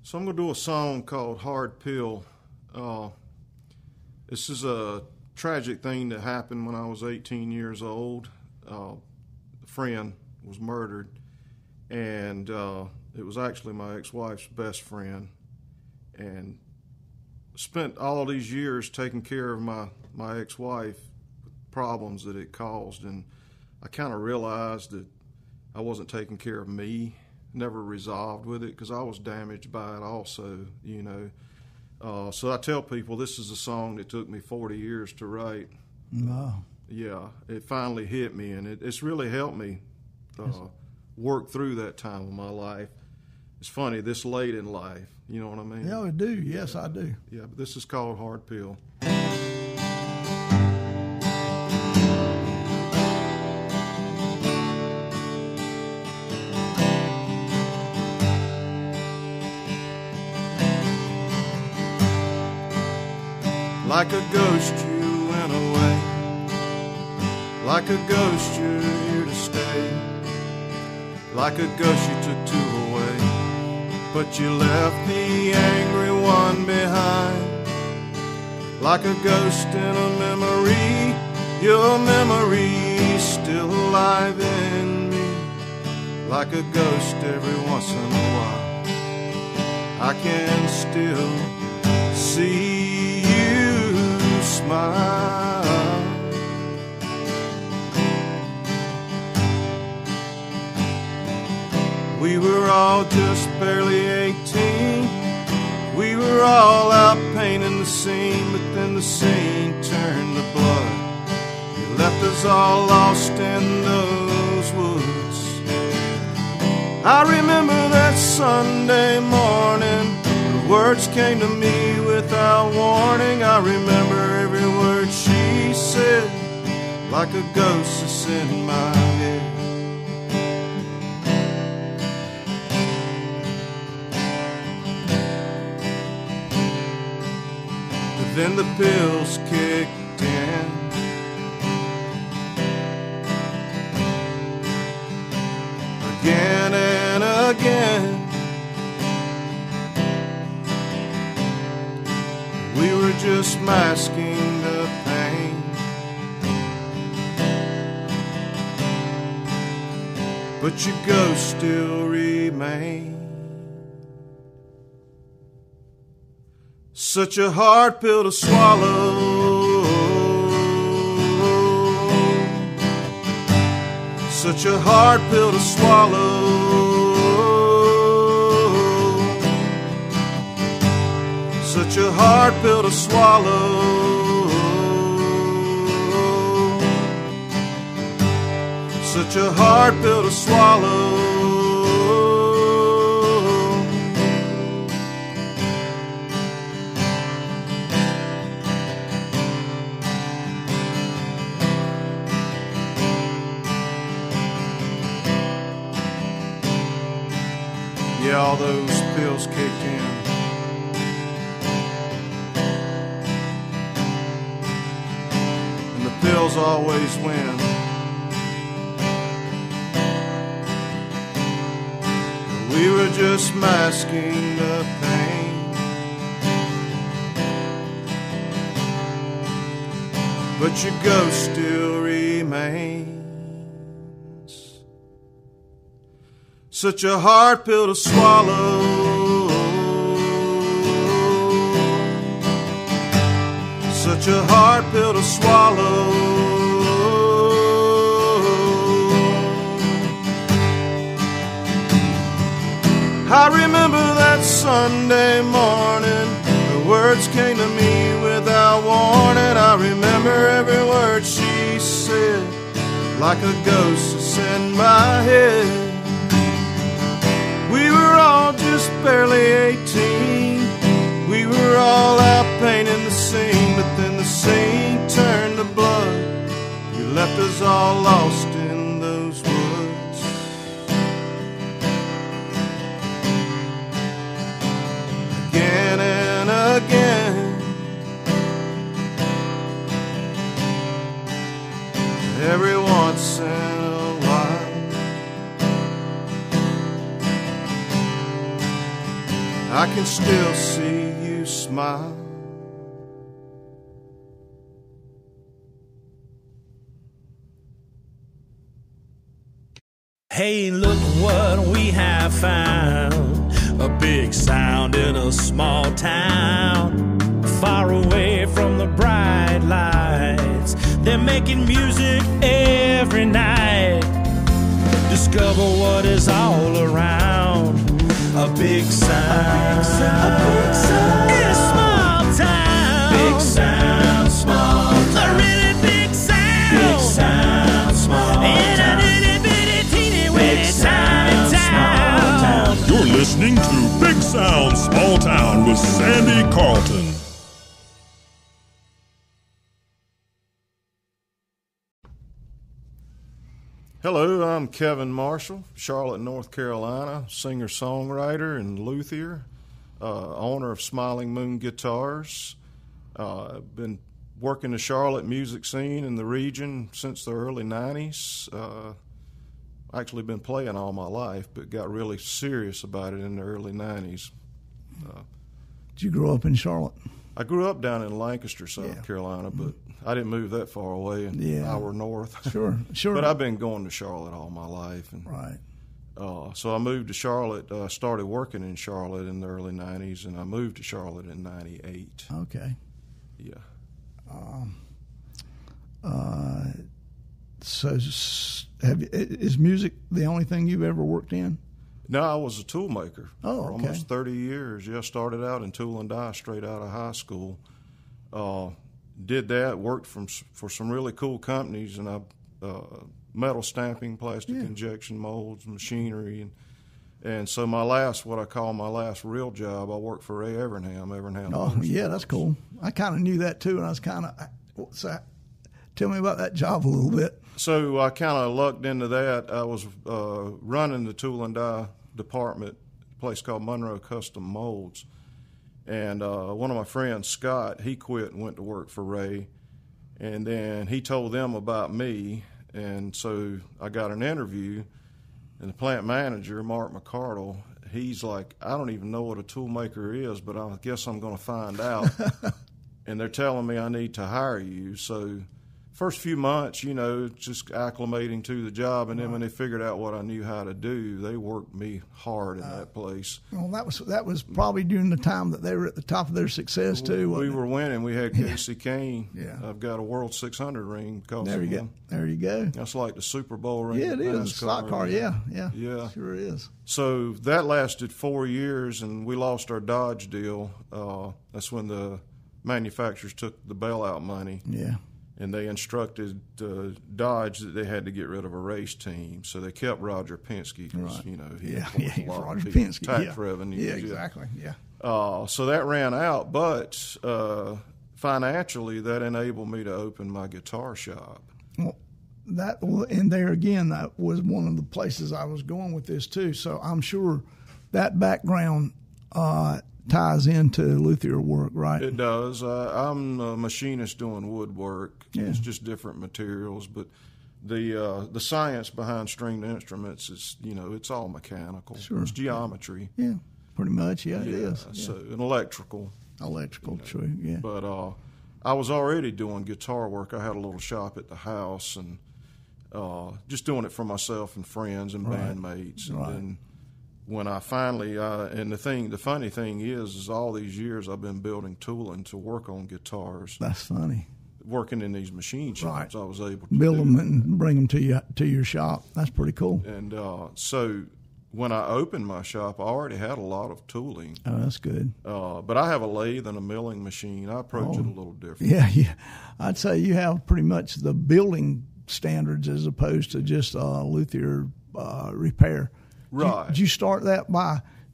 So I'm going to do a song called Hard Pill. This is a tragic thing that happened when I was 18 years old. A friend was murdered, and it was actually my ex-wife's best friend. And spent all these years taking care of my ex-wife, problems that it caused, and I kind of realized that I wasn't taking care of me, never resolved with it because I was damaged by it also, you know. So I tell people this is a song that took me 40 years to write. Wow. Yeah, it finally hit me, and it's really helped me work through that time of my life. It's funny, this late in life, you know what I mean? Yeah, I do. Yes, I do. Yeah, but this is called Hard Pill. Like a ghost you went away, like a ghost you're here to stay, like a ghost you took two away, but you left the angry one behind. Like a ghost in a memory, your memory's still alive in me. Like a ghost every once in a while, I can still see you smile. We were all just barely 18. We were all out painting the scene, but then the scene turned to blood. You left us all lost in those woods. I remember that Sunday morning, the words came to me without warning. I remember every word she said, like a ghost that's in my head. Then the pills kicked in. Again and again. We were just masking the pain, but your ghost still remains. Such a hard pill to swallow, such a hard pill to swallow, such a hard pill to swallow, such a hard pill to swallow. Yeah, all those pills kicked in. And the pills always win. We were just masking the pain, but your ghost still remains. Such a hard pill to swallow, such a hard pill to swallow. I remember that Sunday morning, the words came to me without warning. I remember every word she said, like a ghost that's in my head. We were all just barely 18. We were all out painting the scene, but then the scene turned to blood. You left us all lost in those woods. Again and again, every once in a while, I can still see you smile. Hey, look what we have found. A big sound in a small town, far away from the bright lights. They're making music every night. Discover what is all around. A big sound, a big sound in a small town. Big sound, small town. A really big sound. Big sound, small town. In a itty bitty teeny weeny tiny town. You're listening to Big Sound, Small Town with Sandy Carlton. Hello, I'm Kevin Marshall, Charlotte, North Carolina, singer-songwriter and luthier, owner of Smiling Moon Guitars. I've been working the Charlotte music scene in the region since the early 90s. Actually been playing all my life, but got really serious about it in the early 90s. Did you grow up in Charlotte? I grew up down in Lancaster, South Carolina, but I didn't move that far away, an hour north. Sure. But I've been going to Charlotte all my life. And, right. So I moved to Charlotte, started working in Charlotte in the early 90s, and I moved to Charlotte in 98. Okay. Yeah. So is music the only thing you've ever worked in? No, I was a tool maker for okay. almost 30 years. Yeah, started out in tool and die straight out of high school. Did that, worked for some really cool companies, and metal stamping, plastic injection molds, machinery, and so what I call my last real job, I worked for Ray Evernham. Oh, yeah, that's cool. I kind of knew that too, and I was kind of, tell me about that job a little bit. So I kind of lucked into that. I was running the tool and die department, a place called Monroe Custom Molds. And one of my friends, Scott, he quit and went to work for Ray. And then he told them about me. And so I got an interview. And the plant manager, Mark McCardle, he's like, I don't even know what a tool maker is, but I guess I'm going to find out. And they're telling me I need to hire you. So first few months, just acclimating to the job, and then when they figured out what I knew how to do, they worked me hard in that place. Well, that was probably during the time that they were at the top of their success too. We were winning. We had Casey Kane. Yeah. I've got a World 600 ring because there of you him. go. There you go. That's like the Super Bowl ring. Yeah, it is. Stock car. Yeah. Sure is. So that lasted 4 years, and we lost our Dodge deal. That's when the manufacturers took the bailout money. Yeah. And they instructed Dodge that they had to get rid of a race team, so they kept Roger Penske because he Roger Penske, tax revenue. Yeah, exactly. Yeah. So that ran out, but financially that enabled me to open my guitar shop. Well, and there again, that was one of the places I was going with this too. So I'm sure that background ties into luthier work, right? It does. I'm a machinist doing woodwork. Yeah. It's just different materials, but the science behind stringed instruments is, it's all mechanical. Sure. It's geometry. Yeah, pretty much. Yeah, it is. So an electrical. True. Yeah. But I was already doing guitar work. I had a little shop at the house and just doing it for myself and friends and bandmates. And then when I finally, and the funny thing is all these years I've been building tooling to work on guitars. That's funny. Working in these machine shops, I was able to build them and bring them to your shop. That's pretty cool. And so when I opened my shop, I already had a lot of tooling. Oh, that's good. But I have a lathe and a milling machine. I approach it a little different. Yeah. I'd say you have pretty much the building standards as opposed to just luthier repair. Right. Did you start that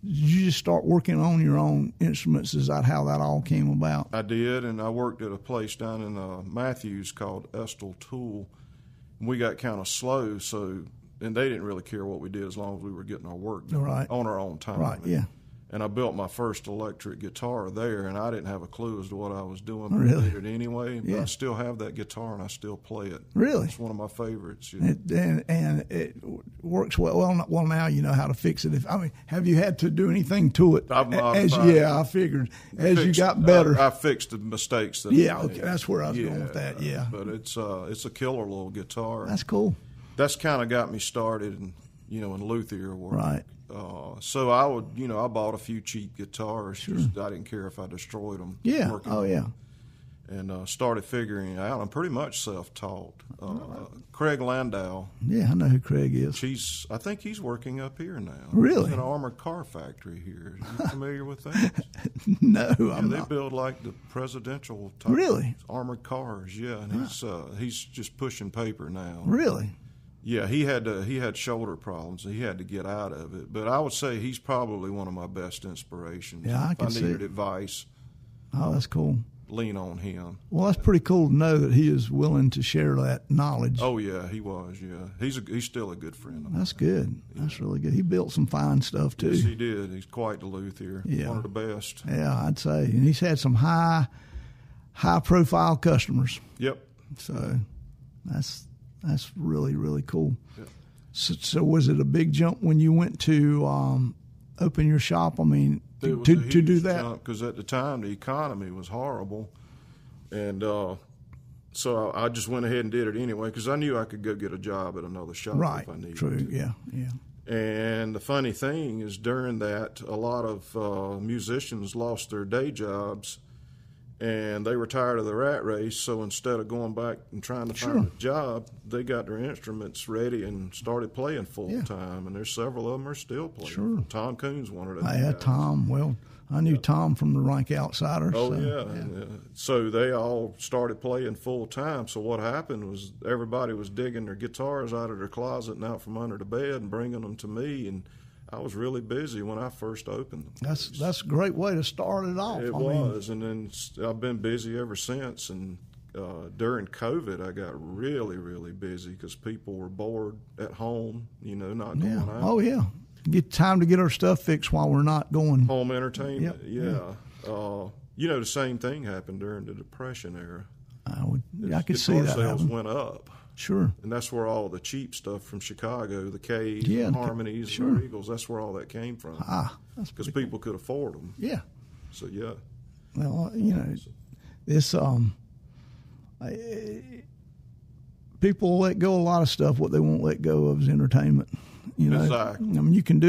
did you just start working on your own instruments? Is that how that all came about? I did, and I worked at a place down in Matthews called Estel Tool. We got kind of slow, and they didn't really care what we did as long as we were getting our work done on our own time. Right, yeah. And I built my first electric guitar there, and I didn't have a clue as to what I was doing. Really? But I did it anyway. But Yeah. I still have that guitar, and I still play it. Really? It's one of my favorites. And it works well. Well, now you know how to fix it. Have you had to do anything to it? I've modified it. I figured. As you got better. I fixed the mistakes that I made. Okay, that's where I was going with that. Yeah. But it's a killer little guitar. That's cool. That's kind of got me started in luthier work. Right. So I would, I bought a few cheap guitars. Sure. Just, I didn't care if I destroyed them. Yeah. working Oh, yeah. And started figuring it out. I'm pretty much self-taught. Craig Landau. Yeah, I know who Craig is. I think he's working up here now. Really? He's in an armored car factory here. Are you familiar with that? No, I'm They not. build like the presidential type Really? armored cars. Yeah, and he's just pushing paper now. Really? Yeah, he had shoulder problems. He had to get out of it. But I would say he's probably one of my best inspirations. Yeah, I can if see I needed it. advice, Oh, that's cool. lean on him. Well, that's pretty cool to know that he is willing to share that knowledge. Oh yeah, he was. Yeah, he's still a good friend of mine. That's good. That's really good. He built some fine stuff too. Yes, he did. He's quite the luthier. Yeah. One of the best. Yeah, I'd say. And he's had some high profile customers. Yep. So that's really, really cool. Yep. So was it a big jump when you went to open your shop? I mean, It was to a huge do that? because at the time the economy was horrible, and so I just went ahead and did it anyway because I knew I could go get a job at another shop Right. if I needed True. to. Yeah. And the funny thing is, during that, a lot of musicians lost their day jobs, and they were tired of the rat race. So instead of going back and trying to find a job, they got their instruments ready and started playing full time. And there's several of them are still playing. Sure. Tom Coon's one of those. I had guys. Tom. Well, I knew Tom from the Rank Outsiders. Oh, so, yeah. So they all started playing full time. So what happened was everybody was digging their guitars out of their closet and out from under the bed and bringing them to me. And I was really busy when I first opened them. That's a great way to start it off. It I mean, was. And then I've been busy ever since. And during COVID, I got really, really busy because people were bored at home, not going out. Oh, yeah. Get time to get our stuff fixed while we're not going. Home entertainment, Yep. the same thing happened during the Depression era. I could see Guitar that sales happen. went up. Sure. And that's where all the cheap stuff from Chicago, the K's, Yeah, the Harmonies, sure. the Eagles, that's where all that came from. That's Because pretty people could afford them. Yeah. So, yeah. Well, this people let go a lot of stuff. What they won't let go of is entertainment. Exactly. I mean, you can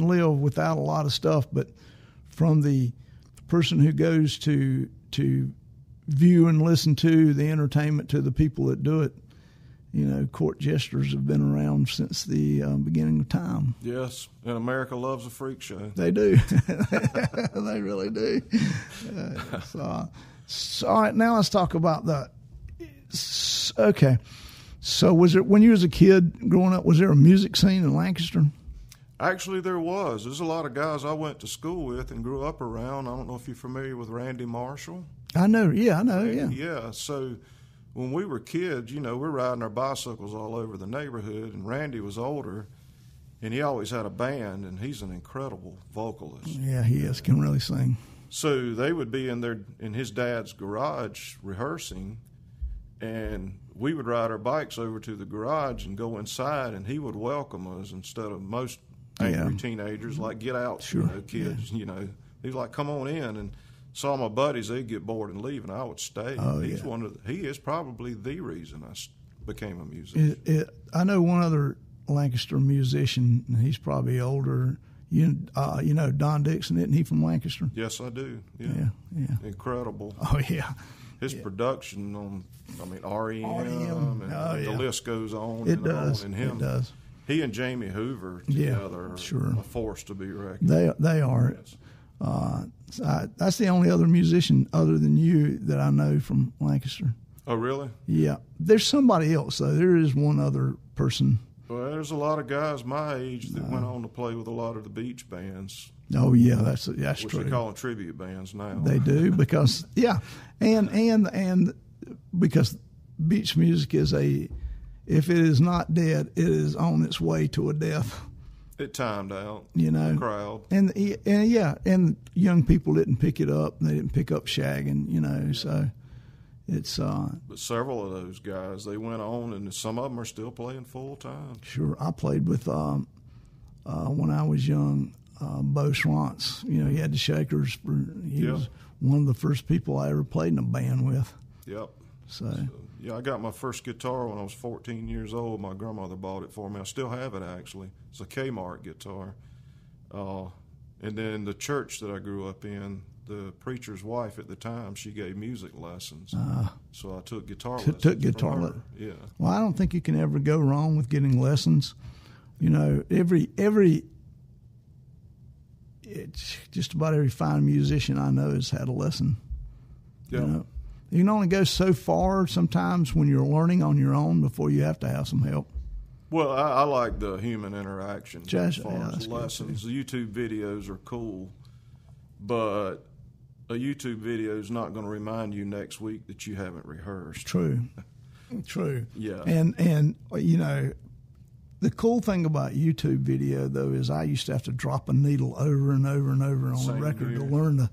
live without a lot of stuff, but from the person who goes to view and listen to the entertainment to the people that do it, court jesters have been around since the beginning of time. Yes. And America loves a freak show. They do. They really do. So, all right, now let's talk about okay. So when you was a kid growing up, was there a music scene in Lancaster? Actually, there was. There's a lot of guys I went to school with and grew up around. I don't know if you're familiar with Randy Marshall. I know. Yeah, I know. Yeah. Yeah. So when we were kids, we're riding our bicycles all over the neighborhood, and Randy was older, and he always had a band, and he's an incredible vocalist. Yeah, he is. Can really sing. So they would be in his dad's garage rehearsing, and we would ride our bikes over to the garage and go inside, and he would welcome us instead of most angry teenagers, like, get out, kids, He's like, come on in. And saw my buddies, they'd get bored and leave, and I would stay. Oh, He is probably the reason I became a musician. I know one other Lancaster musician, and he's probably older. Don Dixon, isn't he from Lancaster? Yes, I do. Yeah. Incredible. Oh, yeah. His production on, REM, and the list goes on It and does. on. And him, It does. he and Jamie Hoover together are a force to be reckoned with. They are. Yes. That's the only other musician other than you that I know from Lancaster. Oh, really? Yeah. There's somebody else, though. There is one other person. Well, there's a lot of guys my age that went on to play with a lot of the beach bands. Oh, yeah, that's Which true. they call them tribute bands now. They do because, and because beach music is if it is not dead, it is on its way to a death. It timed out. You know, the crowd. And young people didn't pick it up. They didn't pick up shagging, you know, so it's But several of those guys, they went on, and some of them are still playing full time. Sure. I played with when I was young, Bo Schrantz. You know, he had the Shakers. He was one of the first people I ever played in a band with. Yep. So yeah, I got my first guitar when I was 14 years old. My grandmother bought it for me. I still have it, actually. It's a Kmart guitar. And then the church that I grew up in, the preacher's wife at the time, she gave music lessons. So I took guitar lessons. Took guitar lessons. Yeah. Well, I don't think you can ever go wrong with getting lessons. You know, it's just about every fine musician I know has had a lesson. Yeah. You know? You can only go so far sometimes when you're learning on your own before you have to have some help. Well, I like the human interaction as far as that's lessons. The YouTube videos are cool, but a YouTube video is not going to remind you next week that you haven't rehearsed. True. Yeah. And you know, the cool thing about YouTube video, though, is I used to have to drop a needle over and over and over on the record to learn the,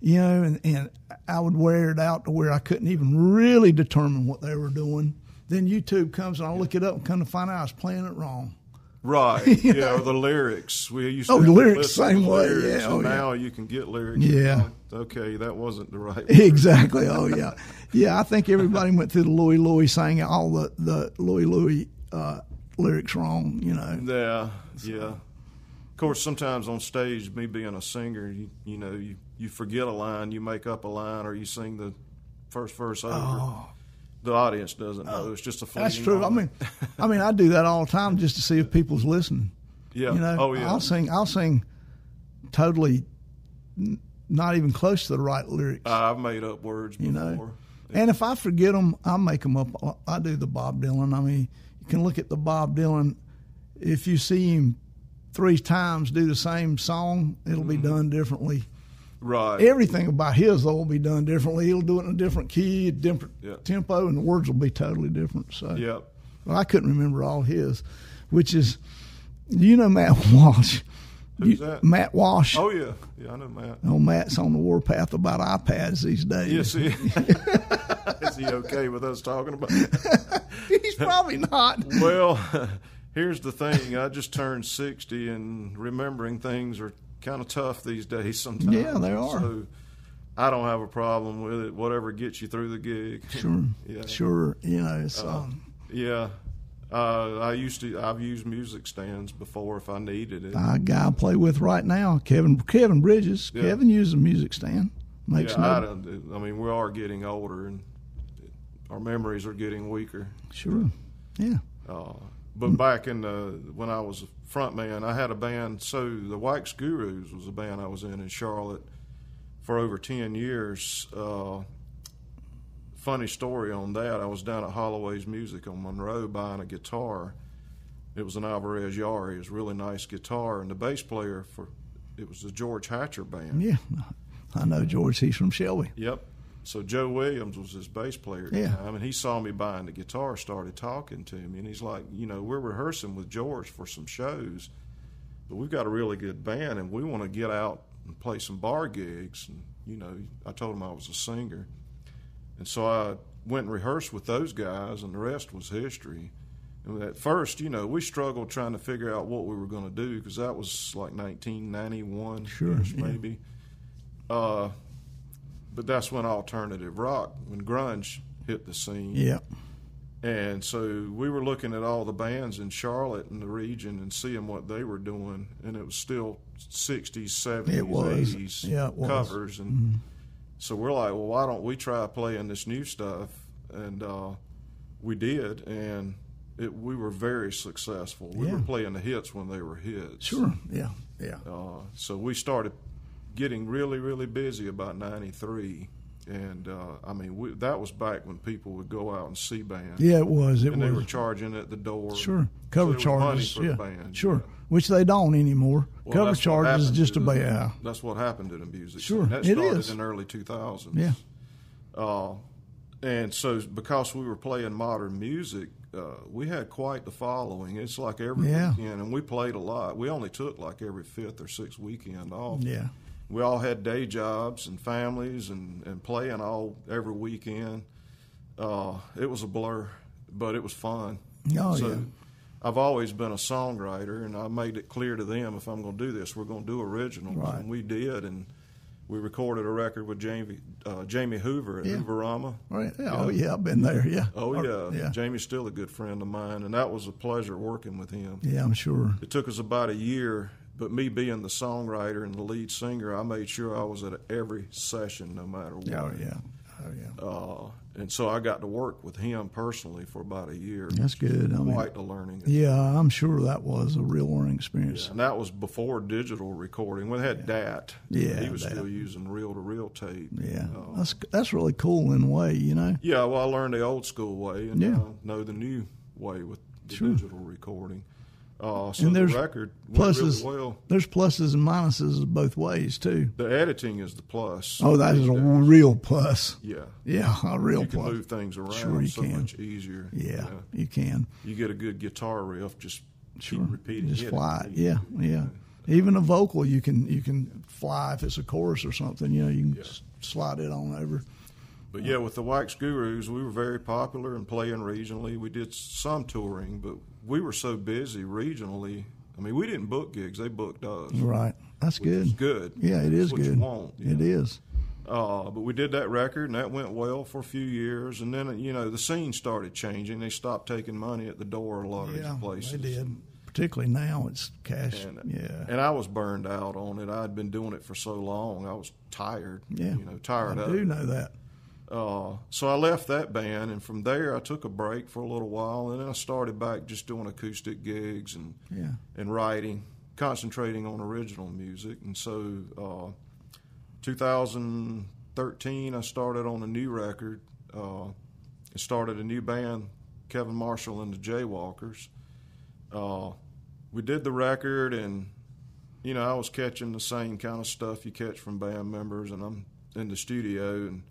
you know, and I would wear it out to where I couldn't even really determine what they were doing. Then YouTube comes and I look it up and come to find out I was playing it wrong. Right. Yeah, or the lyrics. We used to the lyrics, listen same to way. lyrics, Yeah. and now you can get lyrics. Yeah. Okay, that wasn't the right word. Exactly. Oh, yeah. Yeah, I think everybody went through the Louie Louie, sang all the Louie Louie lyrics wrong, you know. Yeah, yeah. Of course, sometimes on stage, me being a singer, you know, you forget a line, you make up a line, or you sing the first verse over. Oh. The audience doesn't know. It's just a fleeting That's true. moment. I mean, I do that all the time just to see if people's listening. Yeah. You know, oh, yeah. I'll sing totally not even close to the right lyrics. I've made up words before. You know, and if I forget them, I'll make them up. I do the Bob Dylan. I mean, you can look at the Bob Dylan. If you see him 3 times do the same song, it'll be done differently. Right. Everything about his, though, will be done differently. He'll do it in a different key, a different tempo, and the words will be totally different. So, well, I couldn't remember all his, which is, you know, Matt Walsh. Who's that? Matt Walsh. Oh, yeah. Yeah, I know Matt. Oh, Matt's on the warpath about iPads these days. Yes, he is. He okay with us talking about it? He's probably not. Well, here's the thing. I just turned 60, and remembering things are kind of tough these days sometimes. Yeah, they are. So I don't have a problem with it. Whatever gets you through the gig. Sure. Yeah. Sure. You know, it's yeah. I've used music stands before if I needed it. a guy I play with right now, Kevin Bridges. Yeah. Kevin uses a music stand. I mean, we are getting older, and our memories are getting weaker. Sure. Yeah. But back in when I was a front man, I had a band. So the Wax Gurus was a band I was in Charlotte for over 10 years. Funny story on that. I was down at Holloway's Music on Monroe buying a guitar. It was an Alvarez Yari. It was a really nice guitar. And the bass player it was the George Hatcher band. Yeah. I know George. He's from Shelby. Yep. So Joe Williams was his bass player at the time, and he saw me buying the guitar, started talking to me, and he's like, you know, we're rehearsing with George for some shows, but we've got a really good band, and we want to get out and play some bar gigs. And, you know, I told him I was a singer. And so I went and rehearsed with those guys, and the rest was history. And at first, you know, we struggled trying to figure out what we were going to do, because that was like 1991, maybe. But that's when alternative rock, when grunge hit the scene. Yeah. And so we were looking at all the bands in Charlotte and the region and seeing what they were doing, and it was still 60s, 70s, 80s covers. And so we're like, well, why don't we try playing this new stuff? And we did, and we were very successful. We were playing the hits when they were hits. Sure, yeah. So we started getting really, really busy about 93. And, I mean, that was back when people would go out and see bands. Yeah, it was. They were charging at the door. Sure. Cover charges. For the band. Sure. Which they don't anymore. Cover charges is just That's what happened to the music. Sure. That started in early 2000s. Yeah. And so because we were playing modern music, we had quite the following. It's like every weekend, and we played a lot. We only took like every 5th or 6th weekend off. Yeah. We all had day jobs and families and playing every weekend. It was a blur, but it was fun. Oh, so yeah. I've always been a songwriter, and I made it clear to them, if I'm going to do this, we're going to do originals. Right. And we did, and we recorded a record with Jamie Hoover at Hooverama. Right. Yeah. Oh, yeah, I've been there, yeah. Oh, yeah. Jamie's still a good friend of mine, and that was a pleasure working with him. Yeah, I'm sure. It took us about a year, but me being the songwriter and the lead singer, I made sure I was at every session no matter what. Oh, yeah. Oh, yeah. And so I got to work with him personally for about a year. That's good. Quite the learning. Yeah, I'm sure that was a real learning experience. Yeah, and that was before digital recording. We had DAT. Yeah, he was still using reel-to-reel tape. Yeah, that's really cool in a way, you know. Yeah, well, I learned the old school way, and now know the new way with the digital recording. So and there's the record went really well. There's pluses and minuses both ways too. The editing is the plus. Oh, that is a real plus. Yeah, a real plus. You can move things around much easier. Yeah, you can. You get a good guitar riff, just keep repeating. Just fly it. Yeah. Even a vocal, you can fly if it's a chorus or something. You know, you can slide it on over. But yeah, with the Wax Gurus, we were very popular and playing regionally. We did some touring, but we were so busy regionally. I mean, we didn't book gigs; they booked us. Right, that's good. It's good. Yeah, it is what good. You want, it is. But we did that record, and that went well for a few years. And then, the scene started changing. They stopped taking money at the door a lot of these places. They did. Particularly now, it's cash. And I was burned out on it. I'd been doing it for so long. I was tired. Yeah, tired of it. I do know that. So I left that band, and from there I took a break for a little while, and then I started back just doing acoustic gigs and writing, concentrating on original music. And so 2013 I started on a new record and started a new band, Kevin Marshall and the Jaywalkers. We did the record, and I was catching the same kind of stuff you catch from band members, and I'm in the studio and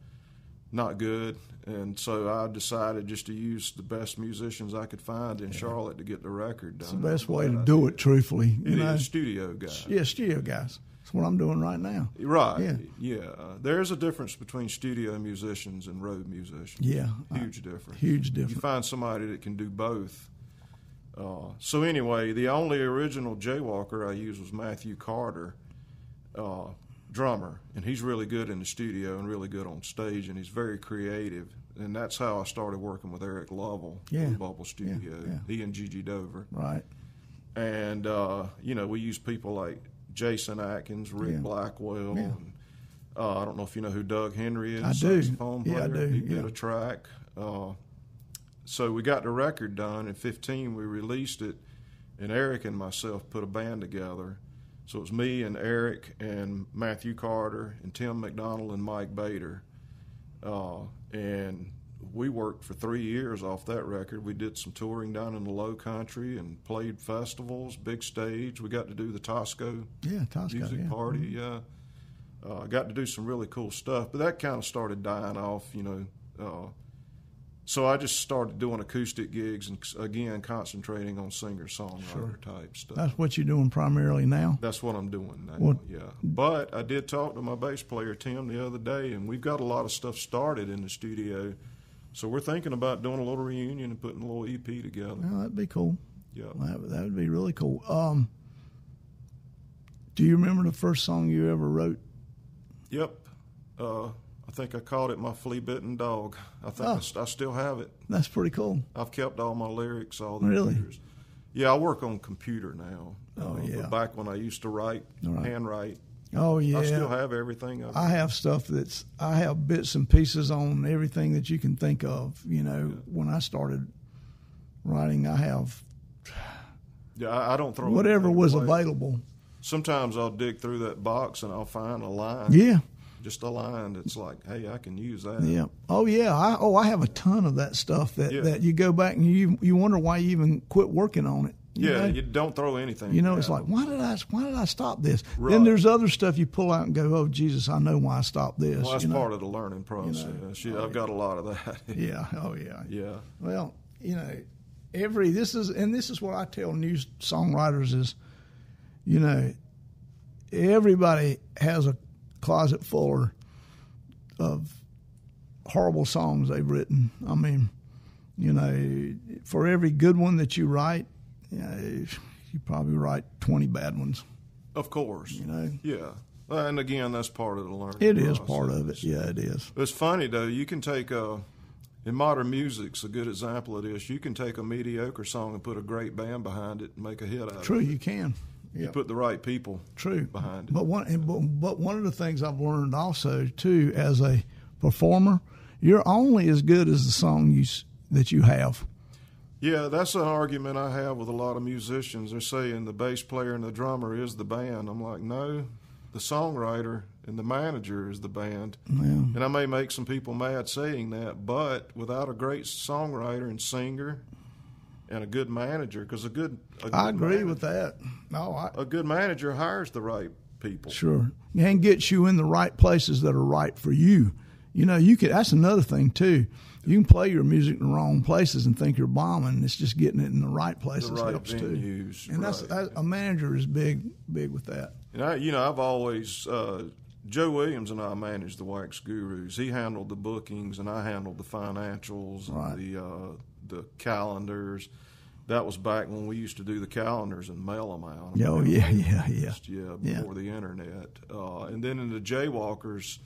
not good, and so I decided just to use the best musicians I could find in Charlotte to get the record done. It's the best way to do it, truthfully. It is studio guys. Yeah, studio guys. That's what I'm doing right now. Right. Yeah. There's a difference between studio musicians and road musicians. Yeah. Huge difference. Huge difference. You find somebody that can do both. So anyway, the only original Jaywalker I used was Matthew Carter, drummer, and he's really good in the studio and really good on stage, and he's very creative. And that's how I started working with Eric Lovell in Bubble Studio. Yeah. He and Gigi Dover. Right. And, we use people like Jason Atkins, Rick Blackwell. Yeah. And, I don't know if you know who Doug Henry is. I do. Saxophone player. Yeah, I do. He did a track. So we got the record done. In 2015, we released it, and Eric and myself put a band together. So it was me and Eric and Matthew Carter and Tim McDonald and Mike Bader. And we worked for 3 years off that record. We did some touring down in the Low Country and played festivals, big stage. We got to do the Tosco, music party. Got to do some really cool stuff. But that kind of started dying off, So I just started doing acoustic gigs and, again, concentrating on singer-songwriter type stuff. That's what you're doing primarily now? That's what I'm doing now, But I did talk to my bass player, Tim, the other day, and we've got a lot of stuff started in the studio. So we're thinking about doing a little reunion and putting a little EP together. Well, that'd be cool. Yeah. That would be really cool. Do you remember the first song you ever wrote? Yep. I think I called it My Flea-Bitten Dog. I think I still have it. That's pretty cool. I've kept all my lyrics all the years. Yeah, I work on computer now. But back when I used to handwrite. Oh, yeah. I still have everything. I have stuff I have bits and pieces on everything that you can think of. When I started writing, I have. Yeah, I don't throw whatever was available. Sometimes I'll dig through that box and I'll find a line. Yeah. Just a line that's like, hey, I can use that. Yeah. Oh, yeah. I have a ton of that stuff that you go back and you wonder why you even quit working on it. You don't throw anything. It's like, why did I stop this? Right. Then there's other stuff you pull out and go, oh, Jesus, I know why I stopped this. Well, that's part of the learning process. I've got a lot of that. Yeah. Oh, yeah. Yeah. Well, this is what I tell new songwriters is, you know, everybody has a closet full of horrible songs they've written. I mean, you know, for every good one that you write, you probably write 20 bad ones. Of course. You know? Yeah. And again, that's part of the learning It is process. part of it. Yeah, it is. It's funny, though. You can take in modern music's a good example of this. You can take a mediocre song and put a great band behind it and make a hit out of it. True, you can. You put the right people behind it. But one of the things I've learned also, too, as a performer, you're only as good as the song that you have. Yeah, that's an argument I have with a lot of musicians. They're saying the bass player and the drummer is the band. I'm like, no, the songwriter and the manager is the band. Yeah. And I may make some people mad saying that, but without a great songwriter and singer and a good manager, because I agree with that. No, a good manager hires the right people. Sure, and gets you in the right places that are right for you. You know, that's another thing too. You can play your music in the wrong places and think you're bombing. It's just getting it in the right places helps venues, too. And that's a manager is big with that. And I've always Joe Williams and I managed the Wax Gurus. He handled the bookings, and I handled the financials, and the calendars. That was back when we used to do the calendars and mail them out. Oh, Before the internet. And then in the Jaywalkers,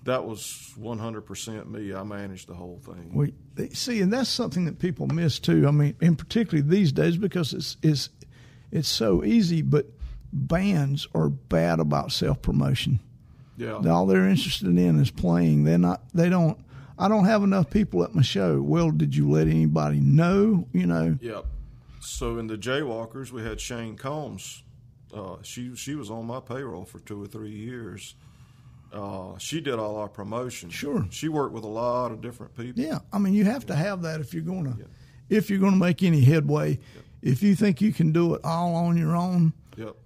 that was 100% me. I managed the whole thing. See, and that's something that people miss too. I mean, and particularly these days because it's so easy. But bands are bad about self-promotion. Yeah, all they're interested in is playing. I don't have enough people at my show. Well, did you let anybody know? You know. Yep. So in the Jaywalkers, we had Shane Combs. She was on my payroll for 2 or 3 years. She did all our promotion. Sure. She worked with a lot of different people. Yeah, I mean, you have to have that if you're going to make any headway. Yep. If you think you can do it all on your own,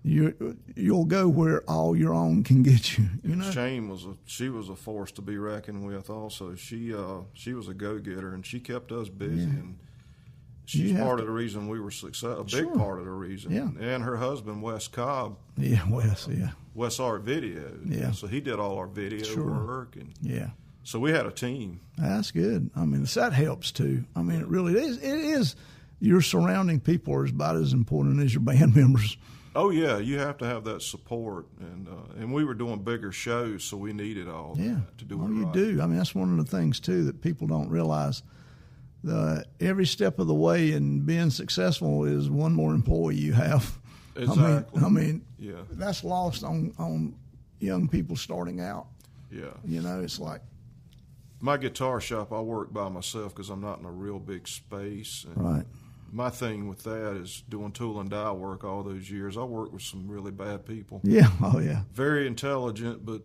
you'll go where all your own can get you. You know, Shane was a force to be reckoned with. Also, she was a go-getter, and she kept us busy. And she's part of the reason we were successful. A big part of the reason. Yeah. And her husband, Wes Cobb. Yeah, Wes. Yeah. Wes Art Video. Yeah. So he did all our video work. And so we had a team. That's good. I mean, that helps too. I mean, it really is. It is. Your surrounding people are about as important as your band members. Oh yeah, you have to have that support, and we were doing bigger shows, so we needed all that to do it right. You do. I mean, that's one of the things too that people don't realize. Every step of the way in being successful is one more employee you have. Exactly. I mean, that's lost on young people starting out. Yeah. You know, it's like my guitar shop. I work by myself because I'm not in a real big space. And right. My thing with that is doing tool and die work all those years. I worked with some really bad people. Yeah. Oh yeah. Very intelligent, but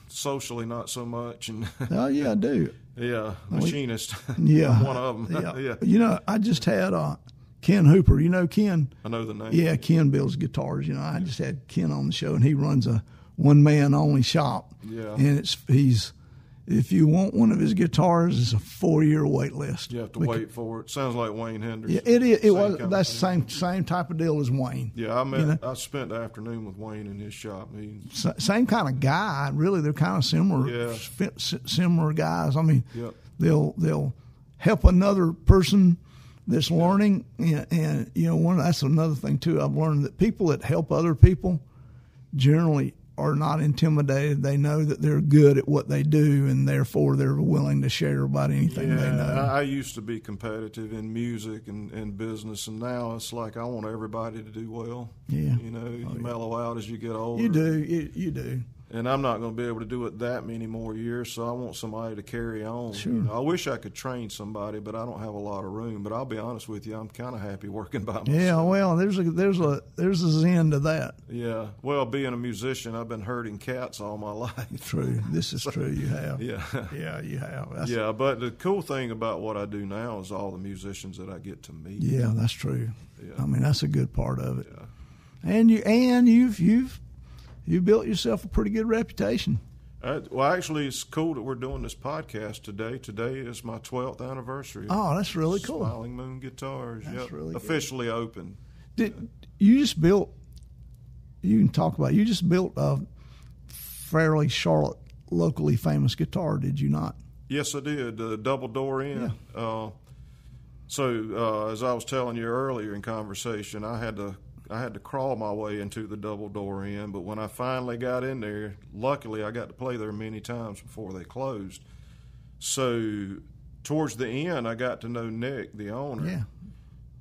socially not so much. And oh yeah, I do. Yeah, machinist. Yeah. One of them. Yeah. You know, I just had Ken Hooper. You know Ken? I know the name. Yeah, Ken builds guitars. You know, I just had Ken on the show, and he runs a one-man only shop. Yeah. And if you want one of his guitars, it's a 4-year wait list. You have to wait for it. Sounds like Wayne Henderson. Yeah, it is. That's the same type of deal as Wayne. Yeah, I spent the afternoon with Wayne in his shop. Same kind of guy. Really, they're kind of similar. Yeah. Similar guys. I mean, they'll help another person that's learning, and you know, that's another thing too. I've learned that people that help other people generally are not intimidated. They know that they're good at what they do, and therefore they're willing to share about anything they know. I used to be competitive in music and business, and now it's like I want everybody to do well. Yeah. You know, you mellow out as you get older. You do. You do. And I'm not going to be able to do it that many more years, so I want somebody to carry on. Sure. You know, I wish I could train somebody, but I don't have a lot of room. But I'll be honest with you, I'm kind of happy working by myself. Yeah, well, there's a zen to that. Yeah. Well, being a musician, I've been herding cats all my life. True. This is true. You have. Yeah. Yeah, you have. Yeah, but the cool thing about what I do now is all the musicians that I get to meet. Yeah, that's true. Yeah. I mean, that's a good part of it. Yeah. And you've built yourself a pretty good reputation. Well, actually, it's cool that we're doing this podcast today. Today is my 12th anniversary. Oh, that's really cool. Smiling Moon Guitars. That's really good. Officially open. You just built? You can talk about. You just built a fairly Charlotte, locally famous guitar, did you not? Yes, I did. The double door in. Yeah. So as I was telling you earlier in conversation, I had to crawl my way into the double door in, but when I finally got in there, luckily I got to play there many times before they closed. So towards the end, I got to know Nick, the owner. Yeah.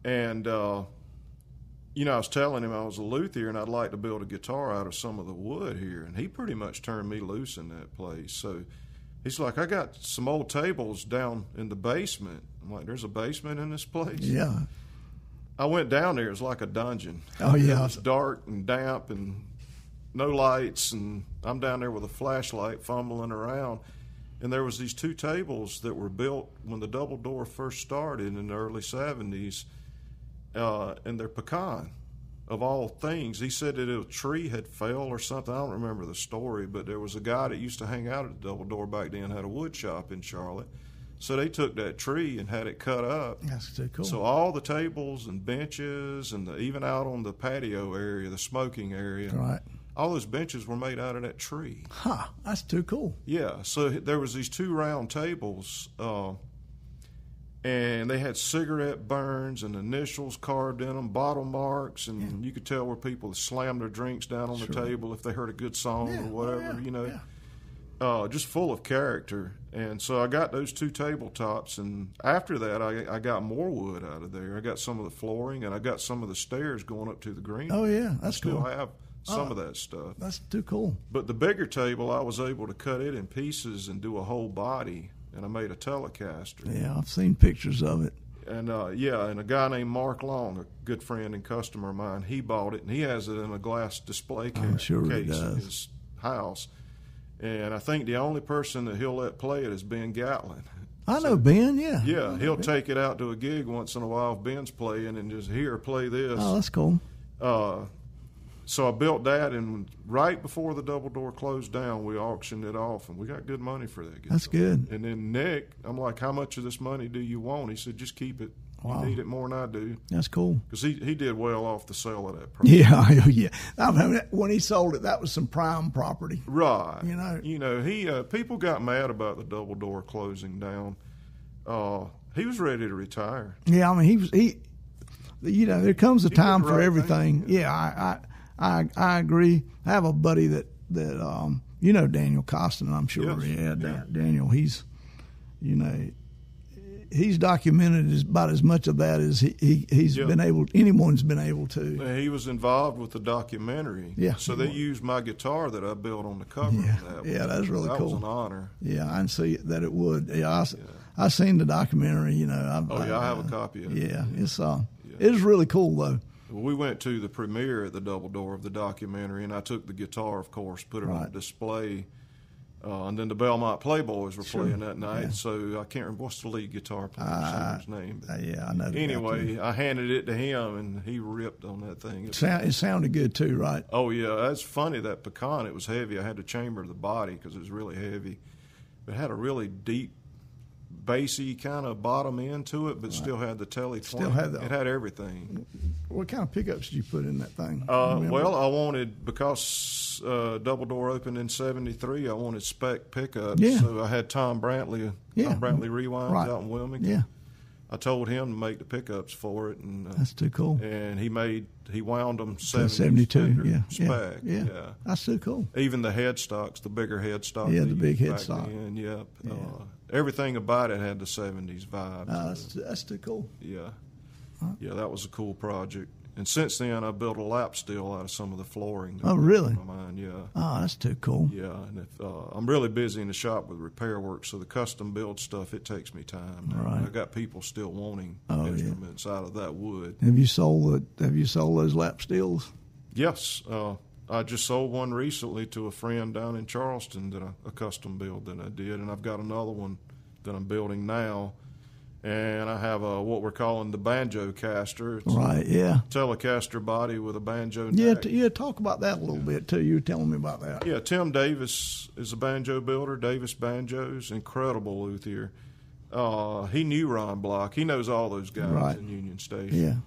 And, I was telling him I was a luthier and I'd like to build a guitar out of some of the wood here. And he pretty much turned me loose in that place. So he's like, I got some old tables down in the basement. I'm like, there's a basement in this place? Yeah. I went down there. It was like a dungeon. Oh, yeah. It was dark and damp and no lights. And I'm down there with a flashlight fumbling around. And there was these two tables that were built when the double door first started in the early 70s. And they're pecan, of all things. He said that a tree had fell or something. I don't remember the story, but there was a guy that used to hang out at the double door back then, had a wood shop in Charlotte. So they took that tree and had it cut up. That's too cool. So all the tables and benches and even out on the patio area, the smoking area, right, all those benches were made out of that tree. Huh, that's too cool. Yeah, so there was these two round tables, and they had cigarette burns and initials carved in them, bottle marks, and you could tell where people slammed their drinks down on the table if they heard a good song or whatever, just full of character. And so I got those two tabletops, and after that I got more wood out of there. I got some of the flooring, and I got some of the stairs going up to the green. Oh, yeah, that's cool. cool. I still have some of that stuff. That's too cool. But the bigger table, I was able to cut it in pieces and do a whole body, and I made a Telecaster. Yeah, I've seen pictures of it. And, and a guy named Mark Long, a good friend and customer of mine, he bought it, and he has it in a glass display case in his house. And I think the only person that he'll let play it is Ben Gatlin. I know Ben, yeah. Yeah, he'll take it out to a gig once in a while if Ben's playing and just, here, play this. Oh, that's cool. So I built that, and right before the double door closed down, we auctioned it off, and we got good money for that guitar. That's good. And then Nick, I'm like, how much of this money do you want? He said, just keep it. Wow. You need it more than I do. That's cool. Because he did well off the sale of that property. Yeah. I mean, when he sold it, that was some prime property. Right. He people got mad about the double door closing down. He was ready to retire. Yeah, I mean, he there comes a time for everything. Yeah, I agree. I have a buddy that Daniel Costin, I'm sure. Yes. Daniel, he's documented about as much of that as anyone's been able to. He was involved with the documentary. Yeah. So they used my guitar that I built on the cover of that one. Yeah, that's really cool. That was an honor. Yeah, I can see that it would. Yeah, I seen the documentary, I have a copy of it. Yeah, it's really cool though. We went to the premiere at the Double Door of the documentary, and I took the guitar, of course, put it on display. And then the Belmont Playboys were playing that night, so I can't remember what's the lead guitar player's name. I know. Anyway, I handed it to him, and he ripped on that thing. It sounded good too, right? Oh, yeah. That's funny, that pecan, it was heavy. I had to chamber the body because it was really heavy. It had a really deep, bassy kind of bottom end to it, but still had the telly twang. It had everything. What kind of pickups did you put in that thing? Well, I wanted, because Double Door opened in 73, I wanted spec pickups. Yeah. So I had Tom Brantley Rewinds out in Wilmington. Yeah. I told him to make the pickups for it, and that's too cool. And he wound them 72, spec. Yeah. That's too cool. Even the headstocks, the bigger headstock. Yeah, the big headstock. Everything about it had the 70s vibe. That's too cool. Yeah. Yeah, that was a cool project. And since then, I built a lap steel out of some of the flooring. Oh, really? In my mind, yeah. Oh, that's too cool. Yeah, and I'm really busy in the shop with repair work, so the custom build stuff, it takes me time. Right. I got people still wanting instruments out of that wood. Have you sold those lap steels? Yes. I just sold one recently to a friend down in Charleston, a custom build that I did, and I've got another one that I'm building now. And I have what we're calling the banjo caster. It's right, yeah. Telecaster body with a banjo neck. Yeah, talk about that a little bit, too. You were telling me about that. Yeah, Tim Davis is a banjo builder, Davis Banjos, incredible luthier. He knew Ron Block. He knows all those guys in Union Station.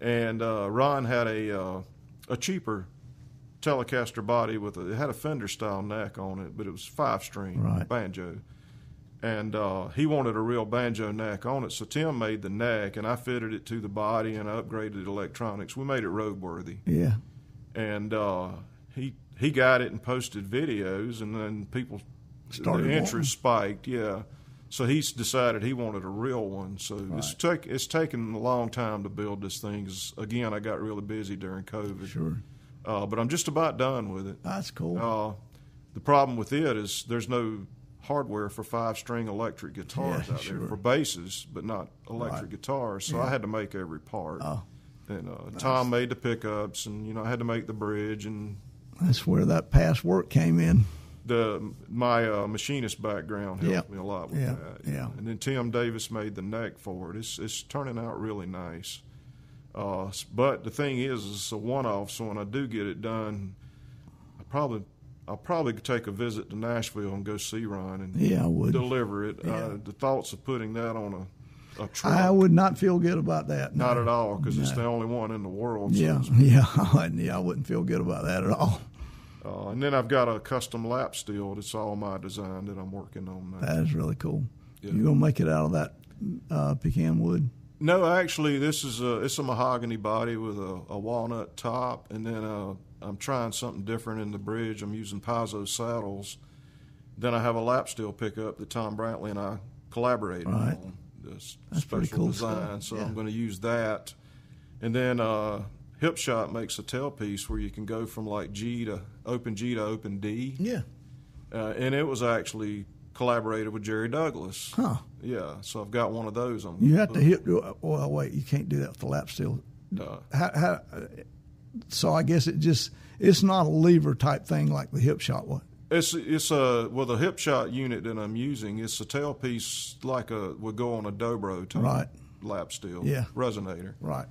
Yeah. And Ron had a cheaper Telecaster body it had a Fender-style neck on it, but it was 5-string banjo. And he wanted a real banjo neck on it, so Tim made the neck, and I fitted it to the body, and I upgraded the electronics. We made it roadworthy. Yeah. And he got it and posted videos, and then the interest spiked. Yeah. So he's decided he wanted a real one. So it's taken a long time to build this thing. 'Cause, again, I got really busy during COVID. Sure. But I'm just about done with it. That's cool. The problem with it is there's no hardware for 5-string electric guitars out there for basses, but not electric guitars. So I had to make every part. And Tom made the pickups, and I had to make the bridge. And that's where that past work came in. My machinist background helped me a lot with that. Yeah. And then Tim Davis made the neck for it. It's turning out really nice. But the thing is, it's a one-off. So when I do get it done, I'll probably take a visit to Nashville and go see Ron and I would deliver it. Yeah. The thoughts of putting that on a truck, I would not feel good about that. Not at all, because it's the only one in the world. Yeah, I wouldn't feel good about that at all. And then I've got a custom lap steel that's all my design that I'm working on now. That is really cool. Yeah. You gonna make it out of that pecan wood? No, actually, it's a mahogany body with a walnut top, and then I'm trying something different in the bridge. I'm using Paizo saddles. Then I have a lap steel pickup that Tom Brantley and I collaborated on. This special cool design, stuff. so I'm going to use that. And then Hipshot makes a tailpiece where you can go from like G to open D. Yeah. And it was actually collaborated with Jerry Douglas. Huh. Yeah, so I've got one of those on. You have to well, wait, you can't do that with the lap steel. So I guess it's not a lever type thing like the Hipshot one. It's the Hipshot unit that I'm using. It's a tailpiece would go on a dobro type lap steel resonator. Right.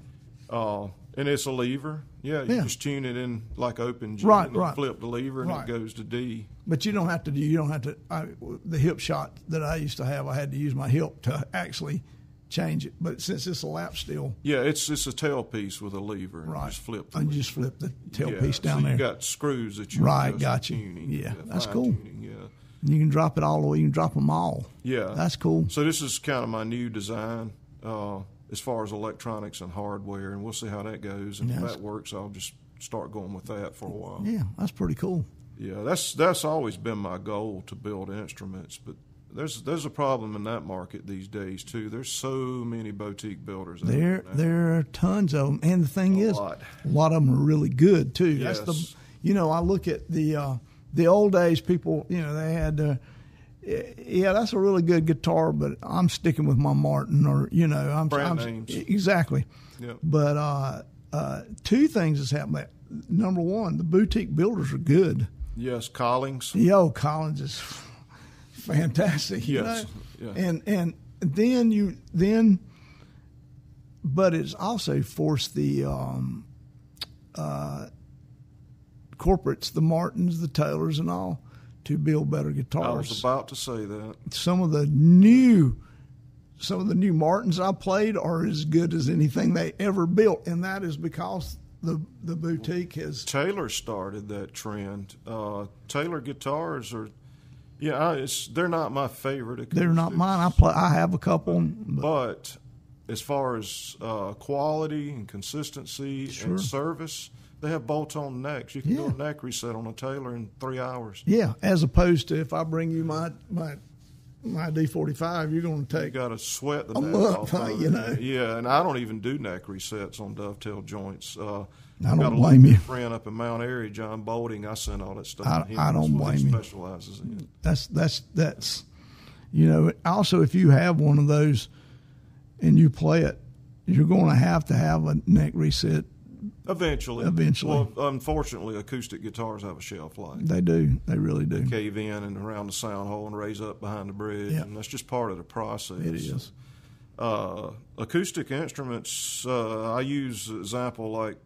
And it's a lever. You just tune it in like open G and flip the lever and it goes to D. But you don't have to. The Hipshot that I used to have, I had to use my hip to actually change it. But since it's a lap steel, it's a tailpiece with a lever. Right. And just flip the tailpiece down there. You got screws that you got you. Tuning. Yeah, that's cool. Tuning, You can drop it all the way. You can drop them all. Yeah, that's cool. So this is kind of my new design as far as electronics and hardware, and we'll see how that goes. And if that works, I'll just start going with that for a while. Yeah, that's pretty cool. Yeah, that's always been my goal, to build instruments, but there's a problem in that market these days too. There's so many boutique builders out there. There are tons of them, and the thing is, a lot of them are really good too. Yes. That's I look at the old days. People, they had. That's a really good guitar, but I'm sticking with my Martin, or I'm names. Exactly. Yep. But two things has happened. Number one, the boutique builders are good. Yes, Collings. Collins is fantastic. Yes. Yeah. And then but it's also forced the corporates, the Martins, the Taylors, and all, to build better guitars. I was about to say that. Some of the new Martins I played are as good as anything they ever built, and that is because the boutique has. Taylor started that trend. Taylor guitars are, they're not my favorite acoustics. They're not mine. I have a couple, but as far as quality and consistency and service, they have bolt-on necks. You can do a neck reset on a Taylor in 3 hours. Yeah, as opposed to if I bring you my D45, you're going to take. You got to sweat the neck off. Yeah, and I don't even do neck resets on dovetail joints. I don't blame you. Friend up in Mount Airy, John Bolding, I sent all that stuff to him. I don't blame you. Specializes in. That's also, if you have one of those and you play it, you're going to have a neck reset. Eventually. Well, unfortunately, acoustic guitars have a shelf life. They do. They really do. They cave in and around the sound hole and raise up behind the bridge, and that's just part of the process. It is. Acoustic instruments, I use example like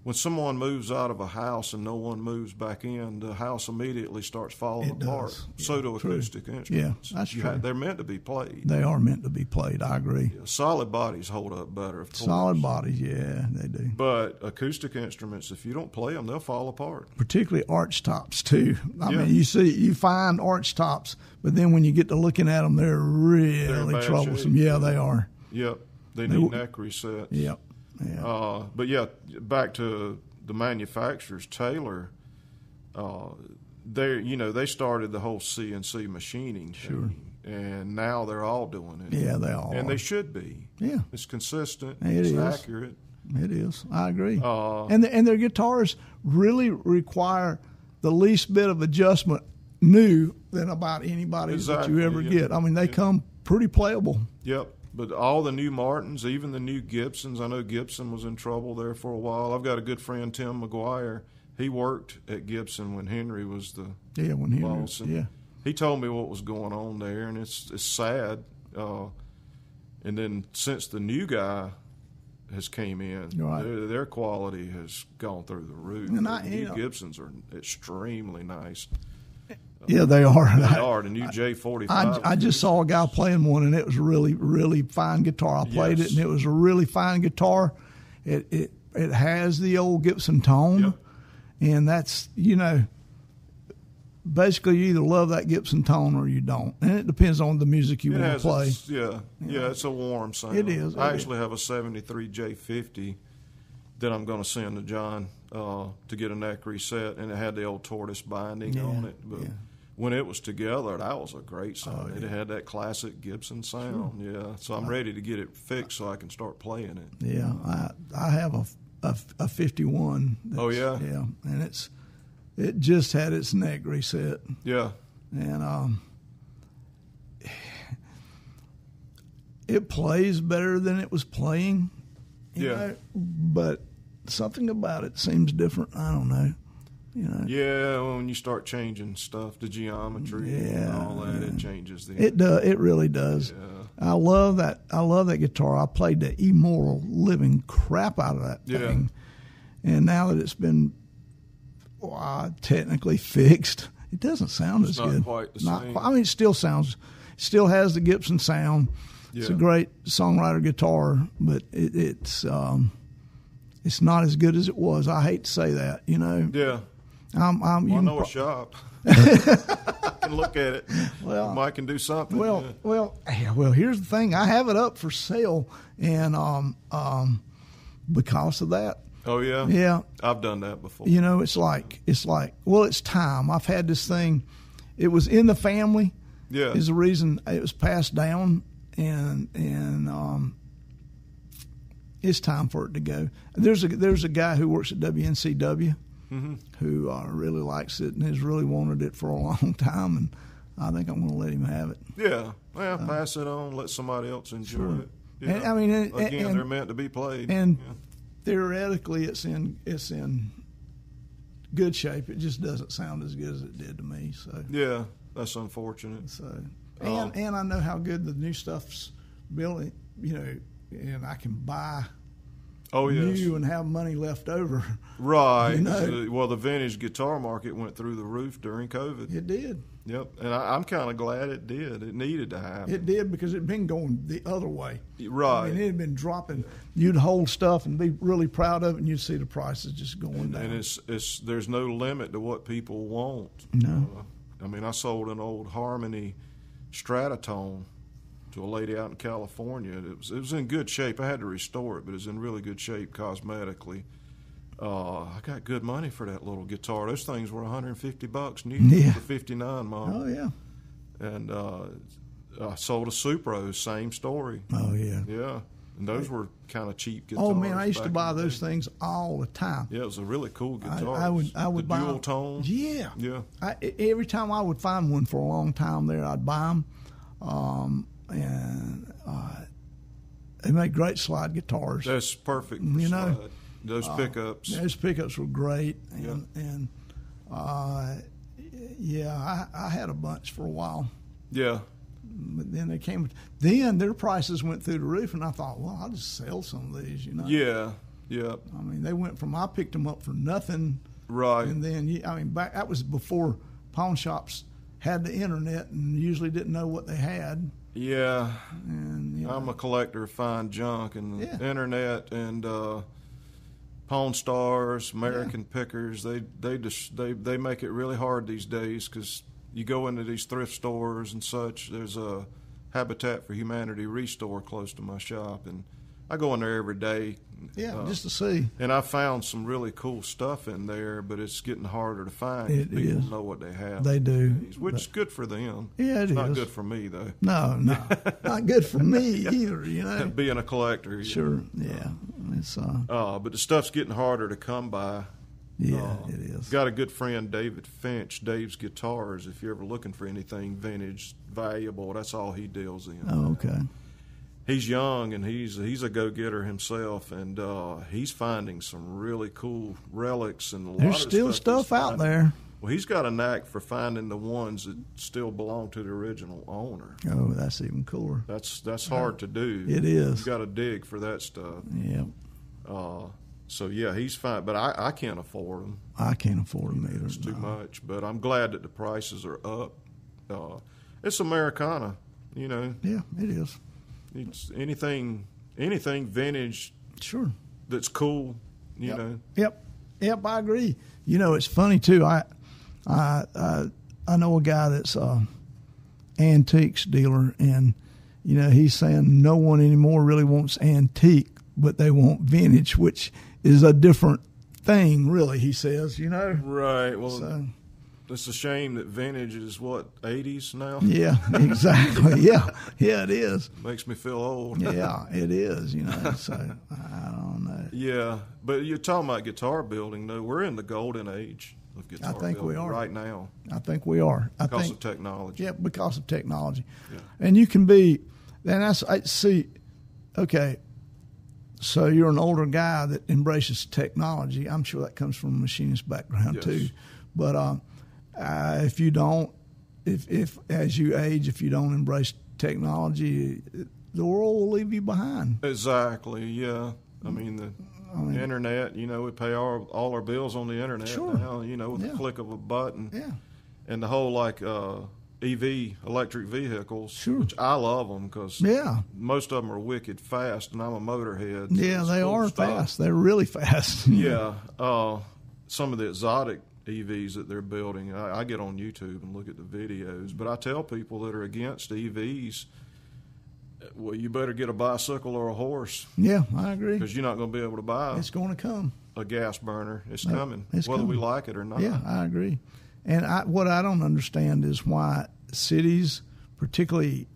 when someone moves out of a house and no one moves back in, the house immediately starts falling apart. Does. So do acoustic instruments. Yeah, that's true. They're meant to be played. They are meant to be played. I agree. Yeah, solid bodies hold up better, of course. Solid bodies, yeah, they do. But acoustic instruments, if you don't play them, they'll fall apart. Particularly arch tops too. I mean, you find arch tops, but then when you get to looking at them, they're really troublesome. Shape. Yeah, they are. Yep, they need neck resets. Yep. Yeah. But yeah, back to the manufacturers, Taylor. They started the whole CNC machining thing, and now they're all doing it. Yeah, they all and are. they should be. Yeah, it's consistent. It's accurate. It is. I agree. And their guitars really require the least bit of adjustment new than about anybody that you ever get. I mean, they come pretty playable. Yep. But all the new Martins, even the new Gibsons, I know Gibson was in trouble there for a while. I've got a good friend, Tim McGuire. He worked at Gibson when Henry was the boss. And he told me what was going on there, and it's sad. And then since the new guy has came in, their quality has gone through the roof. And the new Gibsons are extremely nice. Yeah, they are. They are. The new J45. I just saw a guy playing one, and it was a really, really fine guitar. I played it, and it was a really fine guitar. It has the old Gibson tone, and that's, basically you either love that Gibson tone or you don't. And it depends on the music you want to play. It's a warm sound. It is. I actually have a 73 J50 that I'm going to send to John to get a neck reset, and it had the old tortoise binding on it. But when it was together, that was a great sound. It had that classic Gibson sound. Sure. Yeah, so I'm ready to get it fixed so I can start playing it. Yeah, I have a 51. Yeah, and it just had its neck reset. Yeah, and it plays better than it was playing. You know, but something about it seems different. I don't know. Yeah, when you start changing stuff, the geometry and all that, it changes. It does. It really does. Yeah. I love that. I love that guitar. I played the immoral living crap out of that thing, and now that it's been technically fixed, it doesn't sound as good. Not quite the same. I mean, it still has the Gibson sound. Yeah. It's a great songwriter guitar, but it's not as good as it was. I hate to say that, Yeah. I know a shop. I can look at it. Well, Mike can do something. Well, here's the thing. I have it up for sale, and because of that. Oh yeah. Yeah. I've done that before. It's like, well, it's time. I've had this thing. It was in the family. Yeah. Is the reason it was passed down. And it's time for it to go. There's a guy who works at WNCW who really likes it and has really wanted it for a long time, and I think I'm going to let him have it. Yeah, well, pass it on, let somebody else enjoy it. Yeah. And, I mean, they're meant to be played. And theoretically, it's in good shape. It just doesn't sound as good as it did to me. So yeah, that's unfortunate. So. And I know how good the new stuff's building, and I can buy new and have money left over. Right. Well, the vintage guitar market went through the roof during COVID. It did. Yep. And I'm kind of glad it did. It needed to happen. It did, because it had been going the other way. Right. I mean, it had been dropping. You'd hold stuff and be really proud of it, and you'd see the prices just going down. And there's no limit to what people want. No. I mean, I sold an old Harmony Stratotone to a lady out in California. It was in good shape. I had to restore it, but it's in really good shape cosmetically. I got good money for that little guitar. Those things were $150 new. Yeah. The 59 model. Oh yeah. And I sold a Supro, same story. Oh yeah. Yeah. And those were kind of cheap guitars. Oh man, I used to buy those things all the time. Yeah, it was a really cool guitar. I would buy dual tone. Yeah. Yeah. Every time I would find one for a long time there, I'd buy them. And they make great slide guitars. That's perfect for slide. Those pickups. Those pickups were great. And yeah. I had a bunch for a while. Yeah. But then they came. Then their prices went through the roof, and I thought, well, I'll just sell some of these. Yeah. I mean, they went from I picked them up for nothing. Right. And then that was before pawn shops had the internet and usually didn't know what they had. Yeah. And I'm a collector of fine junk, and the internet and Pawn Stars, American Pickers. They make it really hard these days because you go into these thrift stores and such. There's a Habitat for Humanity restore close to my shop, and I go in there every day. Yeah, just to see. And I found some really cool stuff in there, but it's getting harder to find. People know what they have. They do. Which is good for them. Yeah, it's not good for me, though. No, not good for me either, Being a collector. Sure, yeah. It's, but the stuff's getting harder to come by. Yeah, it is. Got a good friend, David Finch, Dave's Guitars. If you're ever looking for anything vintage, valuable, that's all he deals in. Oh, okay. He's young, and he's a go-getter himself, and he's finding some really cool relics. And there's still stuff out there. Well, he's got a knack for finding the ones that still belong to the original owner. Oh, that's even cooler. That's hard to do. It is. You got to dig for that stuff. Yeah. So yeah, he's fine, but I can't afford them. I can't afford them either. It's too much. But I'm glad that the prices are up. It's Americana, Yeah, it is. It's anything vintage. Sure. That's cool. You know. Yep. I agree. It's funny too. I know a guy that's antiques dealer, and he's saying no one anymore really wants antique, but they want vintage, which is a different thing, really. He says, Right. Well, so, it's a shame that vintage is 80s now. Yeah, exactly. yeah, it is. Makes me feel old. Yeah, it is. So I don't know. Yeah, but you're talking about guitar building, though. We're in the golden age of guitar building we are right now. I think we are. Because of technology. Yeah, because of technology. Yeah. And you can be, and I see. Okay, so you're an older guy that embraces technology. I'm sure that comes from a machinist background too. But if you don't, if as you age, if you don't embrace technology, the world will leave you behind. Exactly. Yeah. I mean the internet. We pay all our bills on the internet now. With the click of a button. Yeah. And the whole EV, electric vehicles, which I love them because most of them are wicked fast, and I'm a motorhead. So yeah, they are fast. They're really fast. Yeah. Some of the exotic EVs that they're building, I get on YouTube and look at the videos, but I tell people that are against EVs, well, you better get a bicycle or a horse. Yeah, I agree. Because you're not going to be able to buy it's going to come. A gas burner. It's coming, it's whether coming. we like it or not. Yeah, I agree. And what I don't understand is why cities, particularly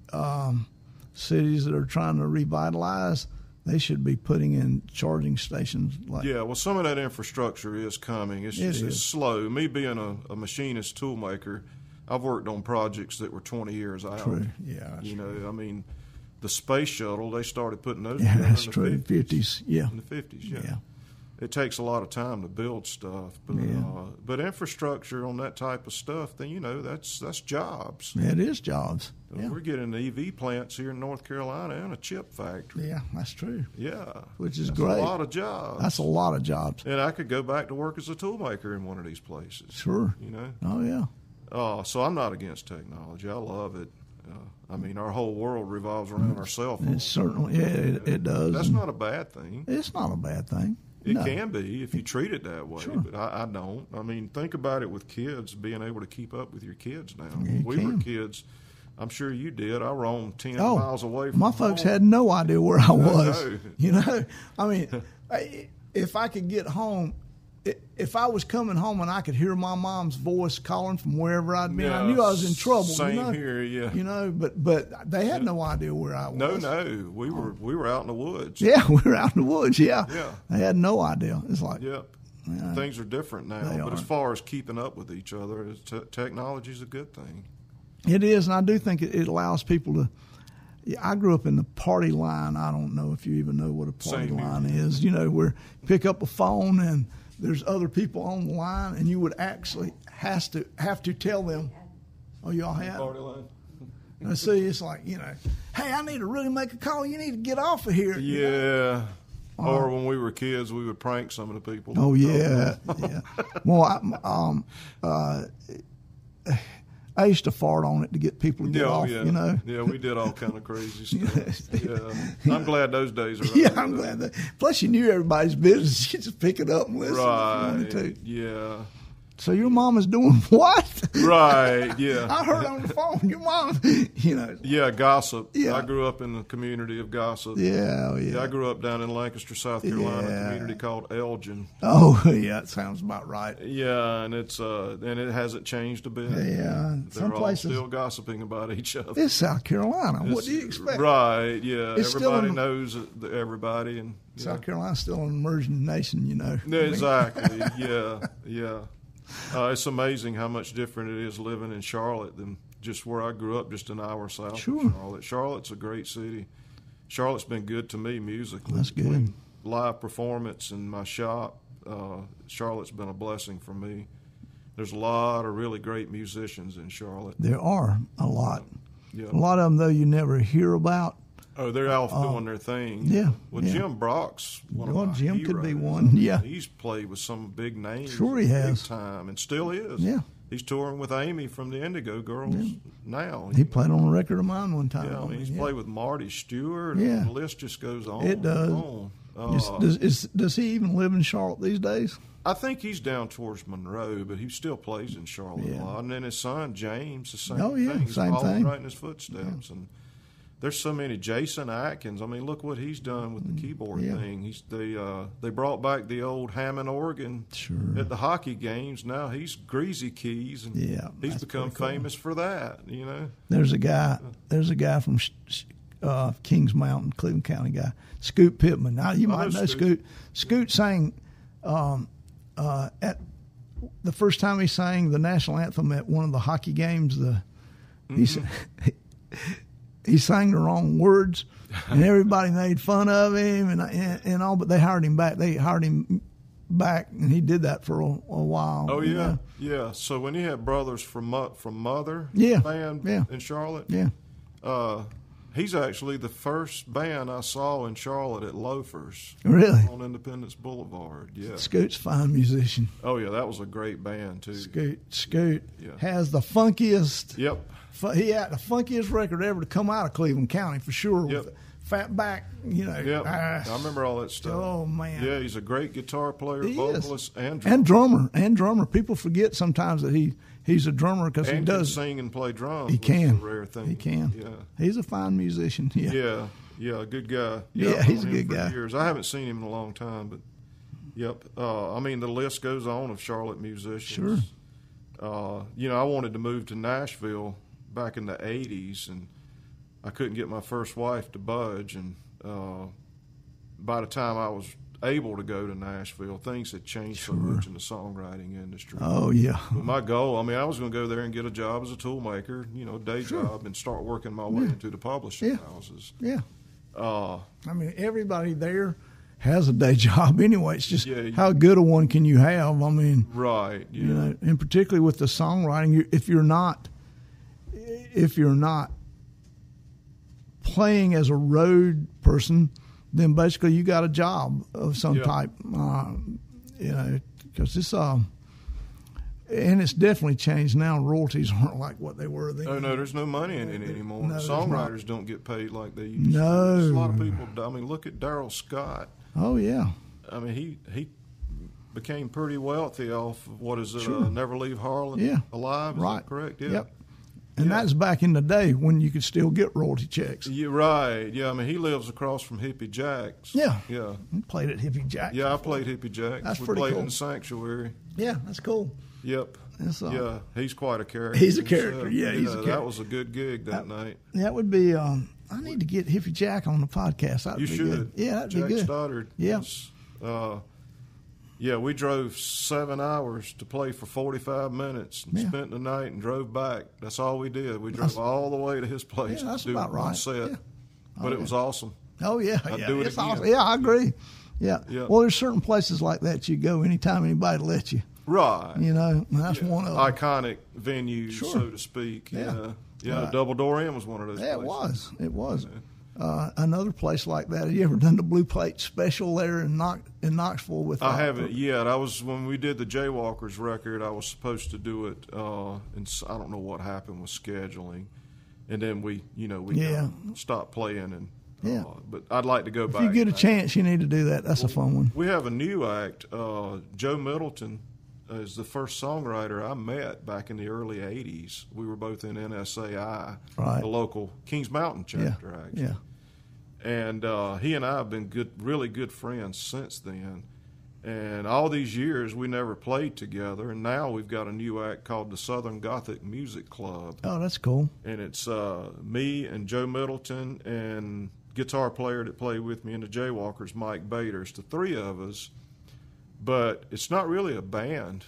cities that are trying to revitalize, they should be putting in charging stations. Well, some of that infrastructure is coming. It's slow. Me being a machinist toolmaker, I've worked on projects that were 20 years out. True. Yeah. I mean, the space shuttle, they started putting those together in the 50s. Yeah. In the 50s, yeah. It takes a lot of time to build stuff, but infrastructure on that type of stuff, then that's jobs. It is jobs. We're getting EV plants here in North Carolina and a chip factory. Yeah, that's true. Yeah, which is that's great. A lot of jobs. That's a lot of jobs. And I could go back to work as a toolmaker in one of these places. Sure. Oh yeah. So I'm not against technology. I love it. I mean, our whole world revolves around our cell phones. It certainly, it does. That's not a bad thing. It's not a bad thing. It can be if you treat it that way, sure. But I don't. I mean, think about it with kids, being able to keep up with your kids now. You we can. were kids. I'm sure you did. I roamed 10 miles away from my home. folks had no idea where I was. No. I mean, if I could get home, if I was coming home and I could hear my mom's voice calling from wherever I'd been, I knew I was in trouble. Same here, yeah. But they had no idea where I was. No, we were out in the woods. Yeah, we were out in the woods. Yeah. Yeah. They had no idea. It's like, things are different now. But as far as keeping up with each other, technology is a good thing. It is, and I do think it allows people to. I grew up in the party line. I don't know if you even know what a party line is. Where you pick up a phone and there's other people on the line, and you would actually have to tell them. Oh, y'all had? Party line. I see, it's like, hey, I need to really make a call. You need to get off of here. Yeah. Or when we were kids, we would prank some of the people. Oh, yeah. Yeah. Well, I used to fart on it to get people to get off, Yeah, we did all kind of crazy stuff. Yeah. I'm glad those days are over. Yeah, I'm glad that. Plus, you knew everybody's business. You just pick it up and listen. Right, yeah. So your mom is doing what? Right, yeah. I heard on the phone, your mom, Yeah, gossip. Yeah. I grew up in the community of gossip. Yeah, I grew up down in Lancaster, South Carolina, a community called Elgin. Oh, yeah, that sounds about right. Yeah, and it's and it hasn't changed a bit. Yeah, They're all still gossiping about each other. It's South Carolina. What do you expect? Right, yeah. Everybody knows knows everybody. And South Carolina's still an emerging nation, Exactly, yeah. It's amazing how much different it is living in Charlotte than just where I grew up, just an hour south of Charlotte. Charlotte's a great city. Charlotte's been good to me musically. That's good. Live performance in my shop, Charlotte's been a blessing for me. There's a lot of really great musicians in Charlotte. There are a lot. Yeah. A lot of them, though, you never hear about. Oh, they're all doing their thing. Yeah. Well, Jim Brock's one of my Jim heroes. could be one. Yeah. He's played with some big names. Sure he has. Big time, and still is. Yeah. He's touring with Amy from the Indigo Girls now. He played on a record of mine one time. Yeah, he's played with Marty Stewart. Yeah. The list just goes on. It does. Does he even live in Charlotte these days? I think he's down towards Monroe, but he still plays in Charlotte a lot. And then his son, James, the same thing. He's following right in his footsteps. And there's so many. Jason Atkins. I mean, look what he's done with the keyboard thing. They brought back the old Hammond organ at the hockey games. Now he's Greasy Keys, and he's become famous for that. There's a guy from Kings Mountain, Cleveland County guy, Scoot Pittman. Now you might know Scoot. Scoot sang at the first time he sang the national anthem at one of the hockey games. He sang the wrong words, and everybody made fun of him and all. But they hired him back. And he did that for a while. Oh yeah, yeah. So when you had Brothers from Mother band in Charlotte, he's actually the first band I saw in Charlotte at Loafers. Really? On Independence Boulevard. Yeah. Scoot's a fine musician. Oh yeah, that was a great band too. Scoot has the funkiest. Yep. He had the funkiest record ever to come out of Cleveland County for sure. Yep. With Fat Back, Yep. I remember all that stuff. Oh man. Yeah, he's a great guitar player, vocalist, and drummer. People forget sometimes that he's a drummer because he does sing and play drums. He can. Which is a rare thing. He can. Yeah. He's a fine musician. Yeah. Yeah, good guy. Yeah, he's a good guy. Years. I haven't seen him in a long time, but I mean, the list goes on of Charlotte musicians. Sure. I wanted to move to Nashville back in the 80s, and I couldn't get my first wife to budge, and by the time I was able to go to Nashville, things had changed so much in the songwriting industry. Oh, yeah. But my goal, I was going to go there and get a job as a tool maker, day job, and start working my way into the publishing houses. Yeah. Everybody there has a day job anyway. It's just how good a one can you have? Right. Yeah. And particularly with the songwriting, if you're not playing as a road person, then basically you got a job of some type. Because this and it's definitely changed now. Royalties aren't like what they were then. Oh no, there's no money in it anymore. No, songwriters don't get paid like they used to. No, there's a lot of people. Look at Daryl Scott. Oh yeah. He became pretty wealthy off of what is it? Never Leave Harlan Alive. Is that correct? Yeah. Yep. And that's back in the day when you could still get royalty checks. Yeah, right. Yeah, he lives across from Hippie Jack's. Yeah. Yeah. You played at Hippie Jack's. Yeah, I played Hippie Jack's. That's pretty cool. We played in the Sanctuary. Yeah, that's cool. Yep. He's quite a character. He's a character. Yeah, he's a character. That was a good gig that night. That would be. I need to get Hippie Jack on the podcast. That'd you be should. Good. Yeah, that'd Jack be good. Stoddard. Yeah. We drove 7 hours to play for 45 minutes and spent the night and drove back. That's all we did. We drove all the way to his place that's to do about one right. set. But it was awesome. Oh, yeah. I'd do it it's again. awesome. Yeah, I agree. Yeah. Well, there's certain places like that you go anytime anybody lets you. Right. You know, that's one of them. Iconic venues, so to speak. Yeah. Double Door Inn was one of those places. It was. Another place like that. Have you ever done the Blue Plate Special there in Knoxville with? I haven't yet. When we did the Jaywalkers record, I was supposed to do it, and I don't know what happened with scheduling, and then we stopped playing but I'd like to go back. If you get a chance, you need to do that. That's a fun one. We have a new act. Joe Middleton is the first songwriter I met back in the early '80s. We were both in NSAI, the local Kings Mountain chapter, actually. Yeah. And he and I have been really good friends since then. And all these years, we never played together. And now we've got a new act called the Southern Gothic Music Club. Oh, that's cool. And it's me and Joe Middleton and guitar player that played with me in the Jaywalkers, Mike Bader. It's the three of us. But it's not really a band.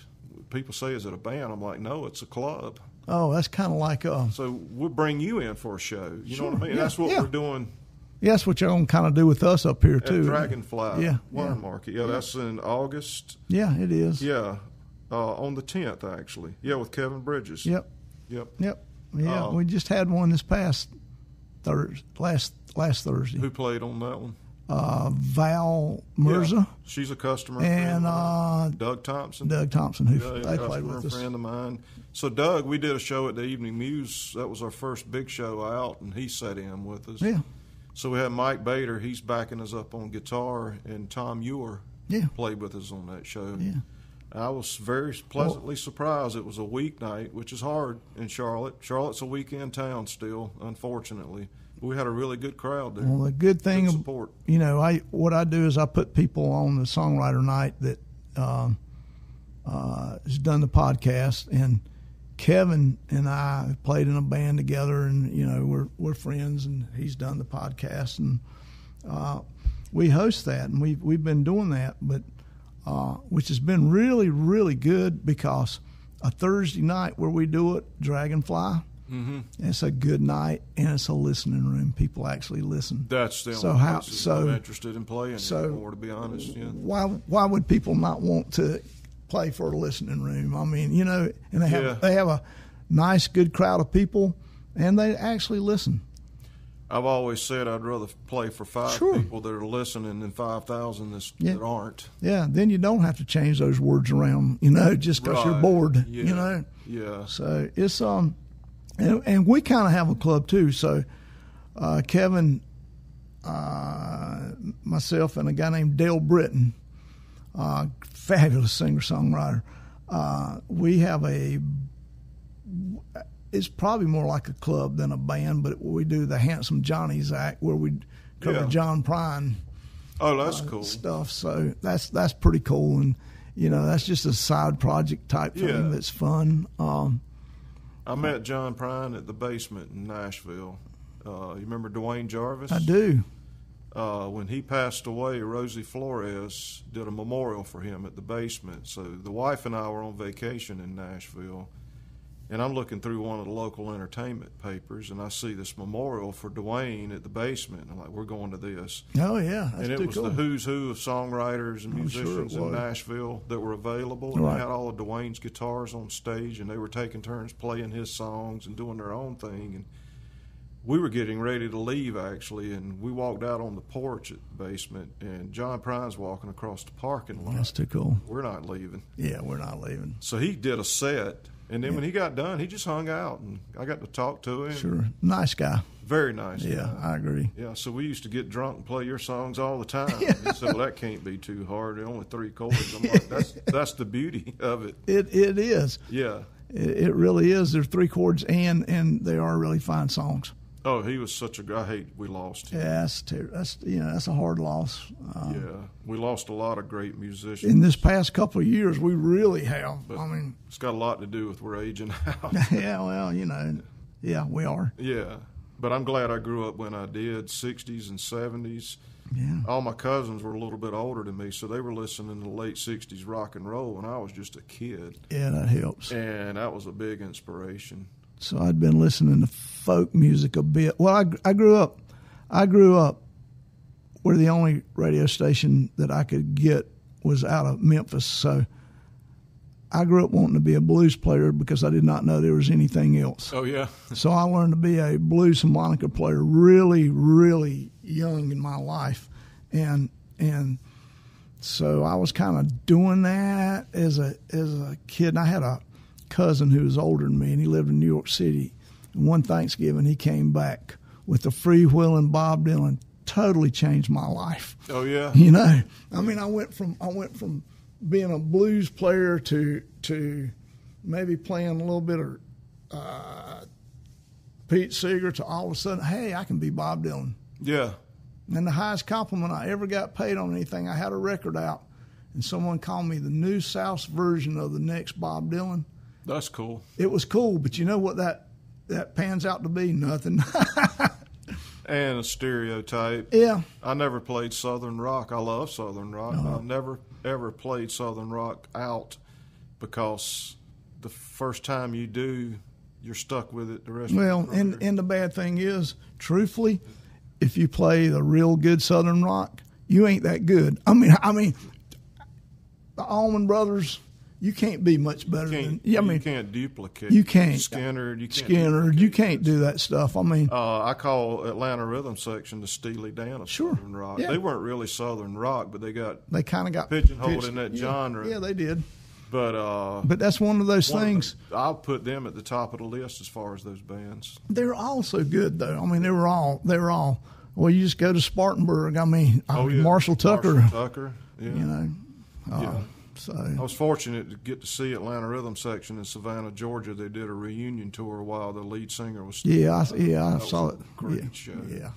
People say, is it a band? I'm like, no, it's a club. Oh, that's kind of like So we'll bring you in for a show. You know what I mean? That's what we're doing. Yeah, that's what you're going to kind of do with us up here, too. At Dragonfly Wine Market. Yeah, that's in August. Yeah, it is. Yeah, on the 10th, actually. Yeah, with Kevin Bridges. Yep. Yeah, we just had one this past last Thursday. Who played on that one? Val Mirza. Yeah, she's a customer. And Doug Thompson. Who they played with us. Friend of mine. So Doug, we did a show at the Evening Muse. That was our first big show out, and he sat in with us. Yeah. So we had Mike Bader. He's backing us up on guitar, and Tom Ewer played with us on that show. Yeah. I was very pleasantly surprised. It was a weeknight, which is hard in Charlotte. Charlotte's a weekend town still, unfortunately. We had a really good crowd there. Well, the good thing, good support. You know, what I do is I put people on the songwriter night that has done the podcast, and Kevin and I have played in a band together, and you know we're friends, and he's done the podcast, and we host that, and we've been doing that, but which has been really, really good because a Thursday night where we do it, Dragonfly. Mm-hmm. It's a good night, and it's a listening room. People actually listen. That's the only place I'm interested in playing anymore, to be honest. Yeah. Why would people not want to play for a listening room? I mean, you know, and they have a nice, good crowd of people, and they actually listen. I've always said I'd rather play for 5 people that are listening than 5,000 that aren't. Yeah, then you don't have to change those words around, you know, just because you're bored, you know. Yeah. So it's and we kind of have a club too. So Kevin, myself, and a guy named Dale Britton, fabulous singer-songwriter. We have it's probably more like a club than a band, but we do the Handsome Johnny's Act where we cover John Prine. Oh, that's cool stuff. So that's pretty cool, and you know that's just a side project type thing that's fun. I met John Prine at the Basement in Nashville. You remember Dwayne Jarvis? I do. When he passed away, Rosie Flores did a memorial for him at the Basement. So the wife and I were on vacation in Nashville, and I'm looking through one of the local entertainment papers, and I see this memorial for Dwayne at the Basement. I'm like, we're going to this. Oh, yeah. That's and it was cool. The who's who of songwriters and musicians in Nashville that were available. And they had all of Dwayne's guitars on stage, and they were taking turns playing his songs and doing their own thing. And we were getting ready to leave, actually, and we walked out on the porch at the Basement, and John Prine's walking across the parking lot. That's too cool. We're not leaving. Yeah, we're not leaving. So he did a set, and then when he got done, he just hung out, and I got to talk to him. Sure. Nice guy. Very nice guy. Yeah, I agree. Yeah, so we used to get drunk and play your songs all the time. He said, well, that can't be too hard. There are only 3 chords. I'm like, that's the beauty of it. It is. Yeah. It really is. There's 3 chords, and they are really fine songs. Oh, he was such a guy. I hate we lost him. Yeah, that's a hard loss. We lost a lot of great musicians. In this past couple of years, we really have. But I mean, it's got a lot to do with we're aging out. Yeah, well, you know, we are. Yeah, but I'm glad I grew up when I did, 60s and 70s. Yeah. All my cousins were a little bit older than me, so they were listening to the late 60s rock and roll, and I was just a kid. Yeah, that helps. And that was a big inspiration. So I'd been listening to folk music a bit. Well, I grew up where the only radio station that I could get was out of Memphis. So I grew up wanting to be a blues player because I did not know there was anything else. Oh, yeah. So I learned to be a blues harmonica player really, really young in my life. And so I was kind of doing that as a kid. And I had a cousin who was older than me, and he lived in New York City. And one Thanksgiving, he came back with the freewheeling Bob Dylan. Totally changed my life. Oh, yeah. You know, I mean, I went from being a blues player to maybe playing a little bit of Pete Seeger to all of a sudden, hey, I can be Bob Dylan. Yeah. And the highest compliment I ever got paid on anything, I had a record out, and someone called me the New South version of the next Bob Dylan. That's cool. It was cool, but you know what that pans out to be? Nothing. And a stereotype. Yeah. I never played Southern rock. I love Southern rock. Uh-huh. I never, ever played Southern rock out because the first time you do, you're stuck with it the rest of your career. And the bad thing is, truthfully, if you play the real good Southern rock, you ain't that good. I mean, the Allman Brothers, you can't be much better than. Yeah, I mean, you can't duplicate. You can't. Skinner, you can't do that stuff. I mean, I call Atlanta Rhythm Section the Steely Dan of Southern rock. Yeah. They weren't really Southern rock, but they kind of got pigeonholed in that genre. Yeah, they did. But that's one of those things. I'll put them at the top of the list as far as those bands. They're all so good, though. I mean, they were all. Well, you just go to Spartanburg. I mean, Marshall Tucker. Yeah. You know. Yeah. So I was fortunate to get to see Atlanta Rhythm Section in Savannah, Georgia. They did a reunion tour while the lead singer was still I saw it. Great show. Yeah.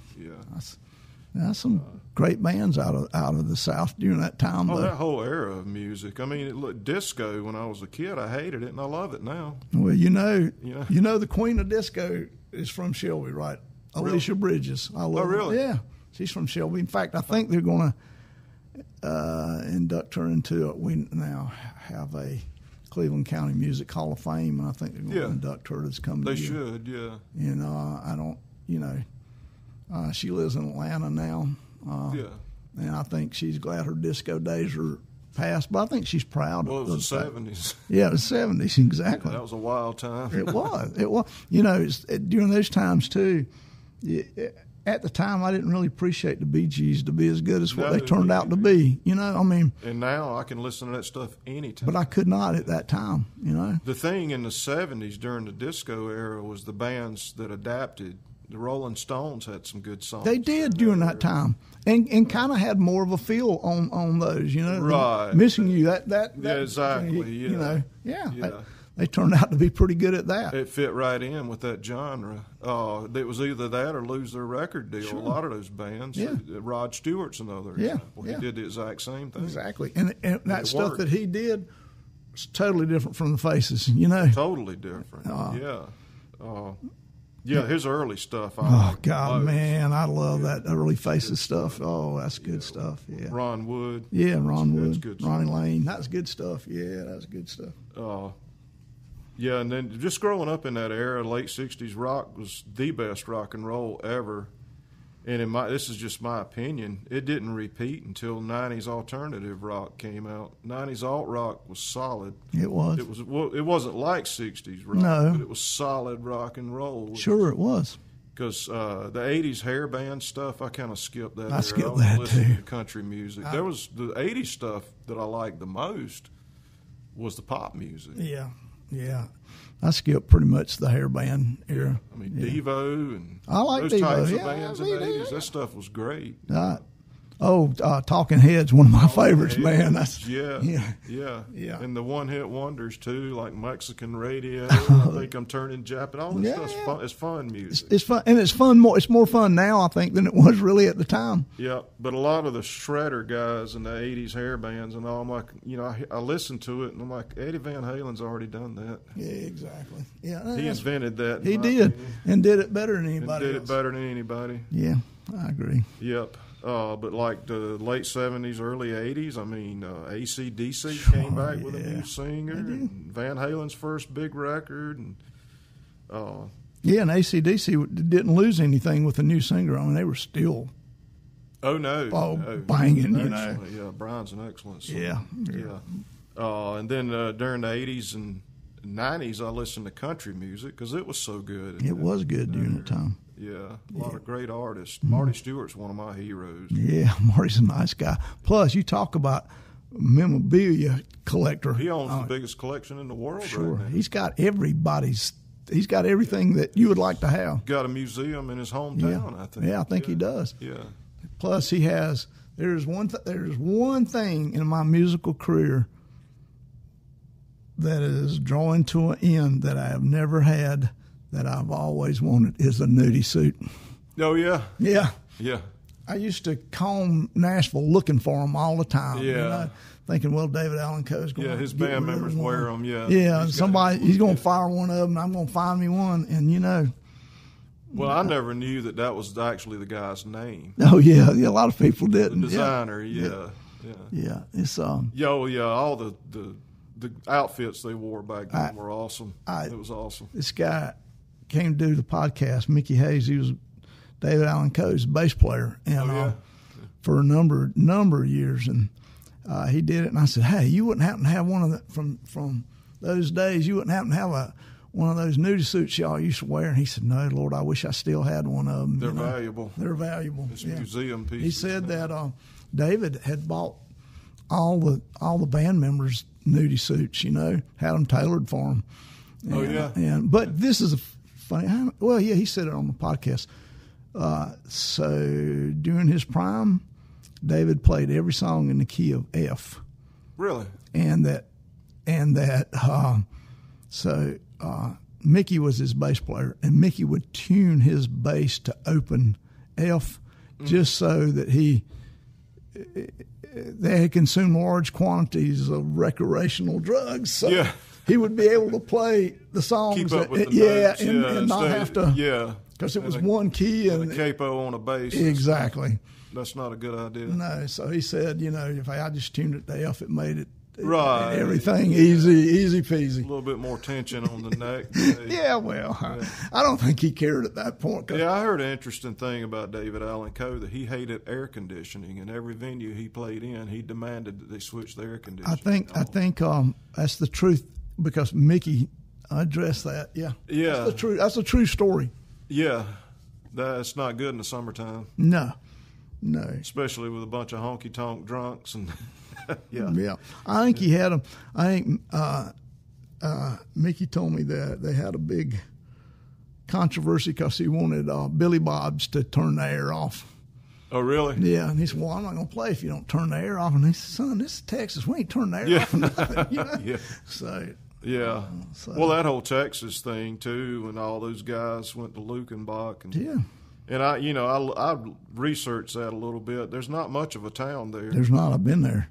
That's some great bands out of the South during that time. Oh, that whole era of music. I mean, look, disco. When I was a kid, I hated it, and I love it now. Well, you know, the queen of disco is from Shelby, right? Alicia Really? Bridges. I love her. Really? Yeah, she's from Shelby. In fact, I think they're going to induct her into it. We now have a Cleveland County Music Hall of Fame, and I think they're going to induct her this coming year. They should, yeah. You know, I don't, she lives in Atlanta now. And I think she's glad her disco days are past, but I think she's proud. Well, it was the 70s. Yeah, the 70s, exactly. That was a wild time. It was. You know, during those times, too, at the time, I didn't really appreciate the Bee Gees to be as good as what they turned out to be. You know, I mean. And now I can listen to that stuff anytime. But I could not at that time, you know. The thing in the 70s during the disco era was the bands that adapted. The Rolling Stones had some good songs. They did during that time, and kind of had more of a feel on those, you know. Right. Missing You, that yeah, exactly. You know, They turned out to be pretty good at that. It fit right in with that genre. It was either that or lose their record deal. Sure. A lot of those bands. Yeah. Rod Stewart's another example. He did the exact same thing. Exactly. And that stuff worked. that he did was totally different from the Faces, you know. Totally different. His early stuff. God, man, I love that early Faces stuff. Oh, that's good stuff. Yeah. Ron Wood. Yeah, Ron Wood. Good Ronnie stuff. Lane. That's good stuff. Yeah, that's good stuff. Yeah, and then just growing up in that era, late 60s rock was the best rock and roll ever. And this is just my opinion, it didn't repeat until 90s alternative rock came out. 90s alt rock was solid. It was. It wasn't like 60s rock, but it was solid rock and roll. Sure it was. Because the 80s hair band stuff, I kind of skipped that. I skipped that listening too. To country music. There was the 80s stuff that I liked the most was the pop music. Yeah. I skipped pretty much the hair band era. I mean, Devo and I like those Devo. types of Yeah, bands in the 80s, that stuff was great. Talking Heads, one of my favorites, man. That's Yeah. And the one-hit wonders, too, like Mexican Radio, I Think I'm Turning Japanese. All this stuff's fun. It's fun music. It's fun, and it's more fun now, I think, than it was really at the time. Yeah, but a lot of the shredder guys in the 80s hair bands and all, I'm like, I listen to it, and I'm like, Eddie Van Halen's already done that. Yeah, exactly. Yeah, He invented that. He did, and did it better than anybody Did else. it better than anybody. Yeah, I agree. Yep. But like the late 70s, early 80s, I mean, AC/DC came back with a new singer, and Van Halen's first big record. And and AC/DC didn't lose anything with the new singer. I mean, they were still banging, you know. Yeah, Brian's an excellent singer. Yeah. And then during the 80s and 90s, I listened to country music because it was so good. It was good during that time. Yeah, a lot of great artists. Marty Stewart's one of my heroes. Yeah, Marty's a nice guy. Plus, you talk about memorabilia collector. He owns the biggest collection in the world. Sure, right now. he's got everything that you would like to have. Got a museum in his hometown, I think. Yeah, I think he does. Yeah. Plus, he has. There's one thing in my musical career that is drawing to an end that I have never had, that I've always wanted, is a nudie suit. Oh, yeah? Yeah. Yeah. I used to comb Nashville looking for them all the time. Yeah. You know, thinking, well, David Allen Coe's going to his band members wear them, yeah. Yeah, he's going to fire one of them, and I'm going to find me one, and you know. Well, I never knew that was actually the guy's name. Oh, yeah, a lot of people didn't. The designer, yeah. It's all the outfits they wore back then were awesome. It was awesome. This guy came to do the podcast, Mickey Hayes. He was David Allen Coe's bass player, and for a number of years, and he did it. And I said, "Hey, you wouldn't happen to have one of the from those days? You wouldn't happen to have one of those nudie suits y'all used to wear?" And he said, "No, Lord, I wish I still had one of them. They're valuable. They're valuable. It's museum pieces." He said that David had bought all the band members nudie suits, you know, had them tailored for them. But this is a funny. Well, yeah, he said it on the podcast. So during his prime, David played every song in the key of F. Really? So Mickey was his bass player, and Mickey would tune his bass to open F, just so that they had consumed large quantities of recreational drugs. So he would be able to play the songs. Keep up with the notes, and not have to. Because it was one key and a capo on a bass. Exactly. That's not a good idea. No, so he said, you know, if I just tuned it to F, it made right. everything easy peasy. A little bit more tension on the neck. I don't think he cared at that point. Yeah, I heard an interesting thing about David Allen Coe, that he hated air conditioning, and every venue he played in, he demanded that they switch the air conditioning. I think that's the truth, because Mickey addressed that. Yeah. That's the true story. Yeah, that's not good in the summertime. No. Especially with a bunch of honky-tonk drunks and Yeah. I think he had them. I think Mickey told me that they had a big controversy because he wanted Billy Bob's to turn the air off. Oh, really? Yeah, and he said, "Well, I'm not going to play if you don't turn the air off." And he said, "Son, this is Texas. We ain't turning the air off or nothing." You know? Yeah. So. Yeah. Well, that whole Texas thing too, when all those guys went to Lukenbach, and I researched that a little bit. There's not much of a town there. There's not. I've been there.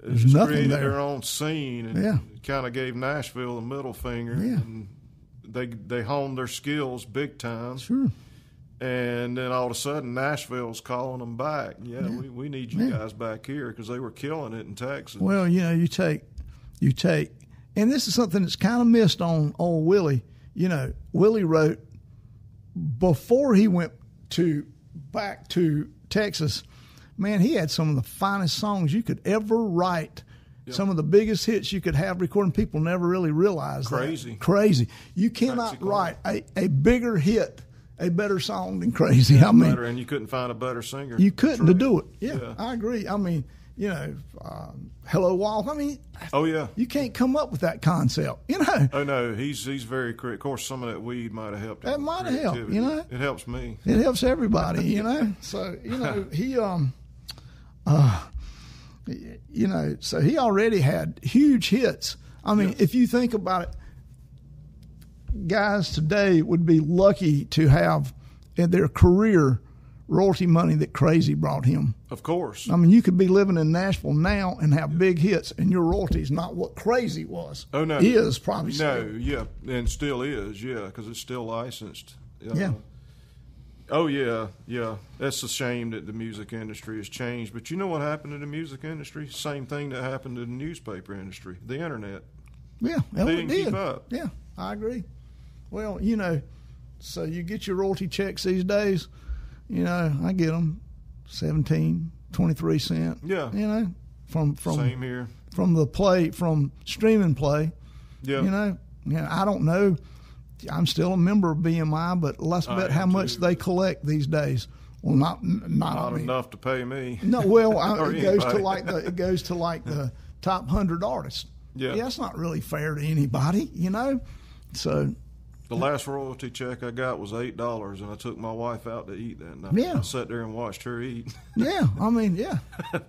There's just nothing created there. Their own scene, and kind of gave Nashville the middle finger. Yeah. And they honed their skills big time. Sure. And then all of a sudden, Nashville's calling them back. We need you guys back here, because they were killing it in Texas. Well, you know, you take, and this is something that's kind of missed on old Willie. You know, Willie wrote, before he went back to Texas, man, he had some of the finest songs you could ever write. Yep. Some of the biggest hits you could have recording. People never really realize that. Crazy. You cannot write a bigger hit, a better song than Crazy. Yeah, and you couldn't find a better singer. You couldn't to do it. Yeah, I agree. I mean, you know, Hello Wall. I mean, you can't come up with that concept. You know. Oh no, he's very correct. Of course, some of that weed might have helped. That might have helped. You know, it helps me. It helps everybody. You know. So you know he you know, so he already had huge hits. I mean, if you think about it, guys today would be lucky to have in their career royalty money that Crazy brought him. Of course. I mean, you could be living in Nashville now and have big hits, and your royalty is not what Crazy was. Oh, no. Is probably still. No, yeah, and still is, because it's still licensed. Yeah. Oh, yeah. That's a shame that the music industry has changed. But you know what happened to the music industry? Same thing that happened to the newspaper industry, the internet. Yeah, they didn't keep up. Yeah, I agree. Well, you know, so you get your royalty checks these days. You know, I get them 17, 23 cents. Yeah. You know, from same here. from streaming play. Yeah. I don't know. I'm still a member of BMI, but let's bet how much they collect these days. Well, not enough to pay me. No, well, it goes to like the top 100 artists. Yeah, that's not really fair to anybody, So the last royalty check I got was $8, and I took my wife out to eat that night. Yeah, I sat there and watched her eat. Yeah,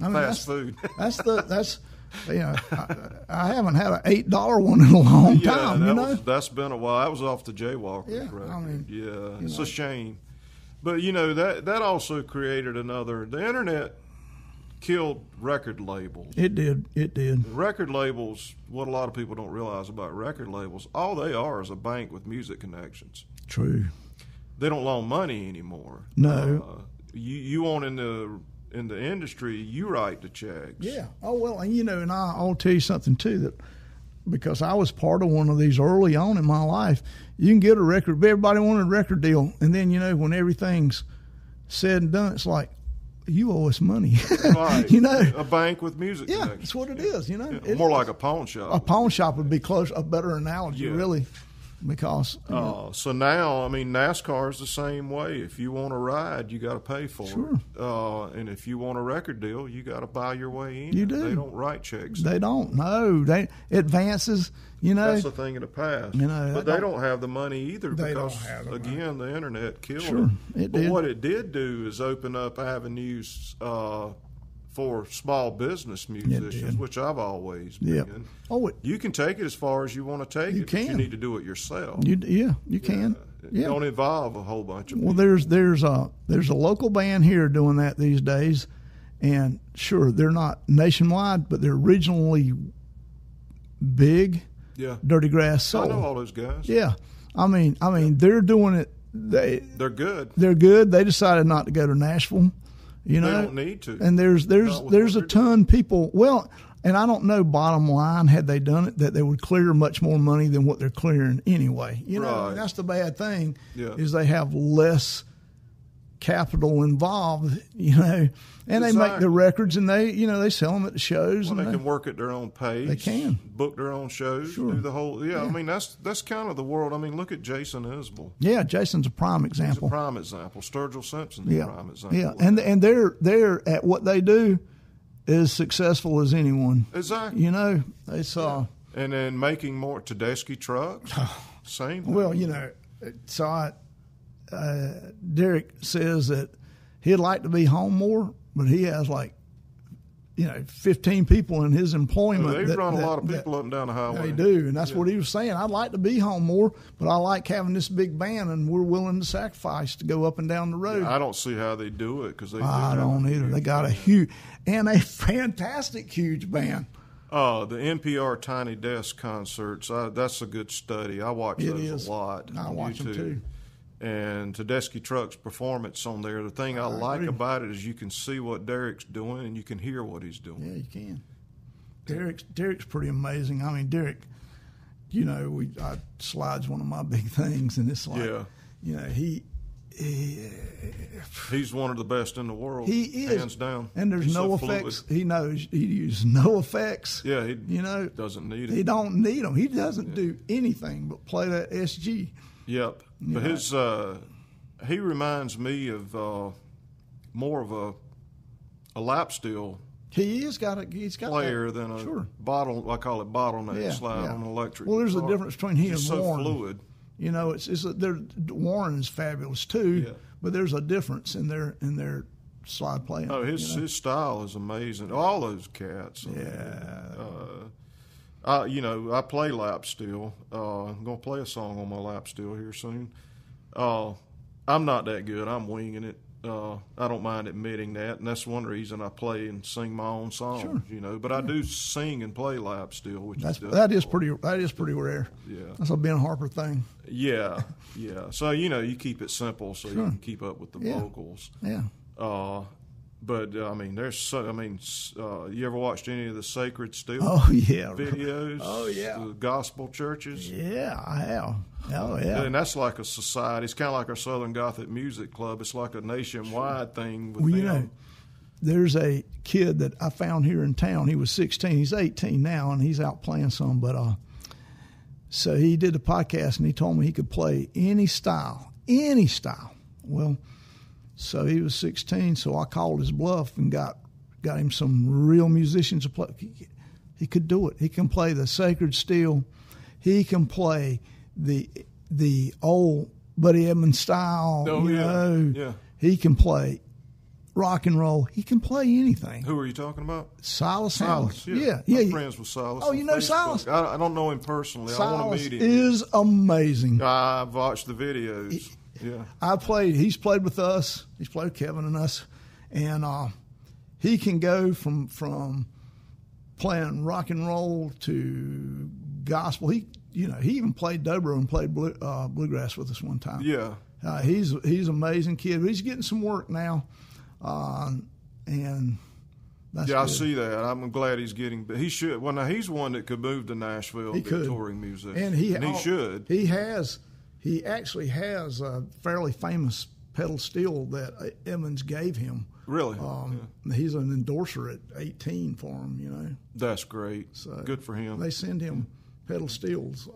Fast food. That's. I haven't had an $8 one in a long time. That's been a while. I was off the Jaywalker record. It's a shame. But that also created the internet killed record labels. It did. Record labels, what a lot of people don't realize about record labels, all they are is a bank with music connections. True. They don't loan money anymore. No. You own in the industry, you write the checks. Yeah. Oh, well, and I'll tell you something, too, that because I was part of one of these early on in my life, you can get a record, everybody wanted a record deal, and then, when everything's said and done, it's like, you owe us money. Right. A bank with music connections. Yeah, that's what it is, It's more like a pawn shop. A pawn shop would be a better analogy, really. Because so now, NASCAR is the same way. If you want a ride, you got to pay for it. And if you want a record deal, you got to buy your way in. You do. They don't write checks. They don't. No, they advances. That's a thing of the past. But they don't have the money either because again, the internet killed it. But what it did do is open up avenues for small business musicians, which I've always been. Oh, you can take it as far as you want to take it. But you need to do it yourself. You can. Yeah. Don't involve a whole bunch of people. Well, there's a local band here doing that these days, and sure, they're not nationwide, but they're regionally big. Yeah. Dirty Grass Soul. I know all those guys. Yeah. They're doing it. They're good. They're good. They decided not to go to Nashville. They don't need to. And there's a ton of people. Well, and I don't know. Bottom line, had they done it, that they would clear much more money than what they're clearing anyway. And that's the bad thing. Is they have less capital involved. And they make the records, and they sell them at the shows. Well, and they can work at their own pace. They can book their own shows. Sure. Do the whole. Yeah. That's kind of the world. Look at Jason Isbell. Yeah, Jason's a prime example. He's a prime example. Sturgill Simpson's a prime example. Yeah, and they're at what they do as successful as anyone. Exactly. It's and then making more Tedeschi trucks. Same thing. Well, so Derek says that he'd like to be home more, but he has 15 people in his employment. They run a lot of people up and down the highway. They do, and that's what he was saying. I'd like to be home more, but I like having this big band, and we're willing to sacrifice to go up and down the road. I don't see how they do it because I don't either. They got a fantastic huge band. The NPR Tiny Desk concerts, that's a good study. I watch those a lot. I watch them too. And Tedeschi Truck's performance on there, the thing I like about it is you can see what Derek's doing and you can hear what he's doing. Yeah, you can. Derek's pretty amazing. Derek, slide's one of my big things, and it's like, he's one of the best in the world. He is, hands down. And there's no effects. Fluid. He knows he uses no effects. Yeah, he doesn't need it. He don't need them. He doesn't do anything but play that SG. Yep, but he reminds me of more of a lap steel. He's got player than a bottle. I call it bottleneck slide on an electric. Well, there's guitar. a difference between he and Warren. So fluid. Warren is fabulous too, but there's a difference in their slide playing. Oh, his style is amazing. All those cats. I play lap steel. I'm going to play a song on my lap steel here soon. I'm not that good. I'm winging it. I don't mind admitting that, and that's one reason I play and sing my own songs. Sure. But I do sing and play lap steel, which that is pretty rare. Yeah, that's a Ben Harper thing. Yeah. So you keep it simple so you can keep up with the vocals. Yeah. But there's you ever watched any of the Sacred Steel? Oh yeah. Videos. Oh yeah. The gospel churches. Yeah, I have. Oh yeah. And that's like a society. It's kind of like our Southern Gothic Music Club. It's like a nationwide thing with them. there's a kid that I found here in town. He was 16. He's 18 now, and he's out playing some. But so he did a podcast, and he told me he could play any style. Well, so he was 16, so I called his bluff and got him some real musicians to play. He could do it. He can play the sacred steel. He can play the old Buddy Edmonds style. Oh, you know. Yeah. He can play rock and roll. He can play anything. Who are you talking about? Silas. Yeah. I'm friends with Silas. Oh, you know Silas? I don't know him personally. I want to meet him. Silas is amazing. I've watched the videos. He's played with us. He's played with Kevin and us. And he can go from playing rock and roll to gospel. He even played dobro and played bluegrass with us one time. Yeah. He's an amazing kid. He's getting some work now. And that's I good. see that. I'm glad he's getting. He should. Well, now he's one that could move to Nashville. He could. Touring musician, and he should. He actually has a fairly famous pedal steel that Emmons gave him. Really? He's an endorser at 18 for him. You know. That's great. So good for him. They send him pedal steels.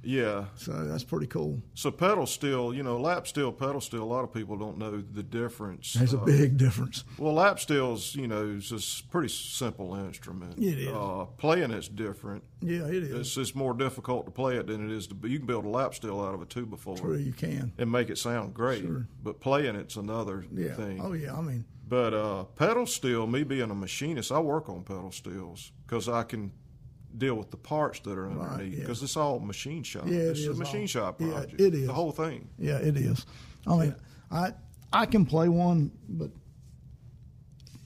Yeah. So that's pretty cool. So pedal steel, lap steel, pedal steel, a lot of people don't know the difference. There's a big difference. Well, lap steel's, is a pretty simple instrument. It is. Playing it's different. Yeah, it is. It's just more difficult to play it than it is you can build a lap steel out of a 2x4. True, you can. And make it sound great. Sure. But playing it's another thing. Oh, yeah, I mean. But pedal steel, me being a machinist, I work on pedal steels because I can deal with the parts that are underneath because it's all machine shop. Yeah, it's a machine shop project. Yeah, it is. The whole thing. Yeah, it is. I mean, I can play one, but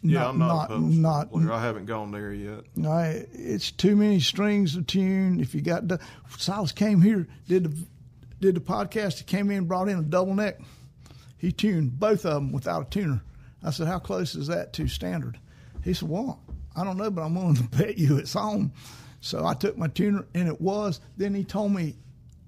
I'm not a pedal steel player. I haven't gone there yet. It's too many strings to tune. If you got Silas came here, did the podcast. He came in, brought in a double neck. He tuned both of them without a tuner. I said, "How close is that to standard?" He said, "Well, I don't know, but I'm willing to bet you it's on." So I took my tuner, and it was. Then he told me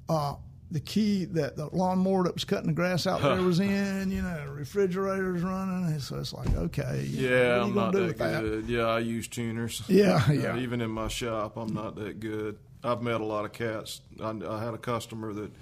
the key that the lawnmower that was cutting the grass out there was in, refrigerator's running. And so it's like, okay. Yeah, I'm not that good. Yeah, I use tuners. Yeah. Even in my shop, I'm not that good. I've met a lot of cats. I had a customer that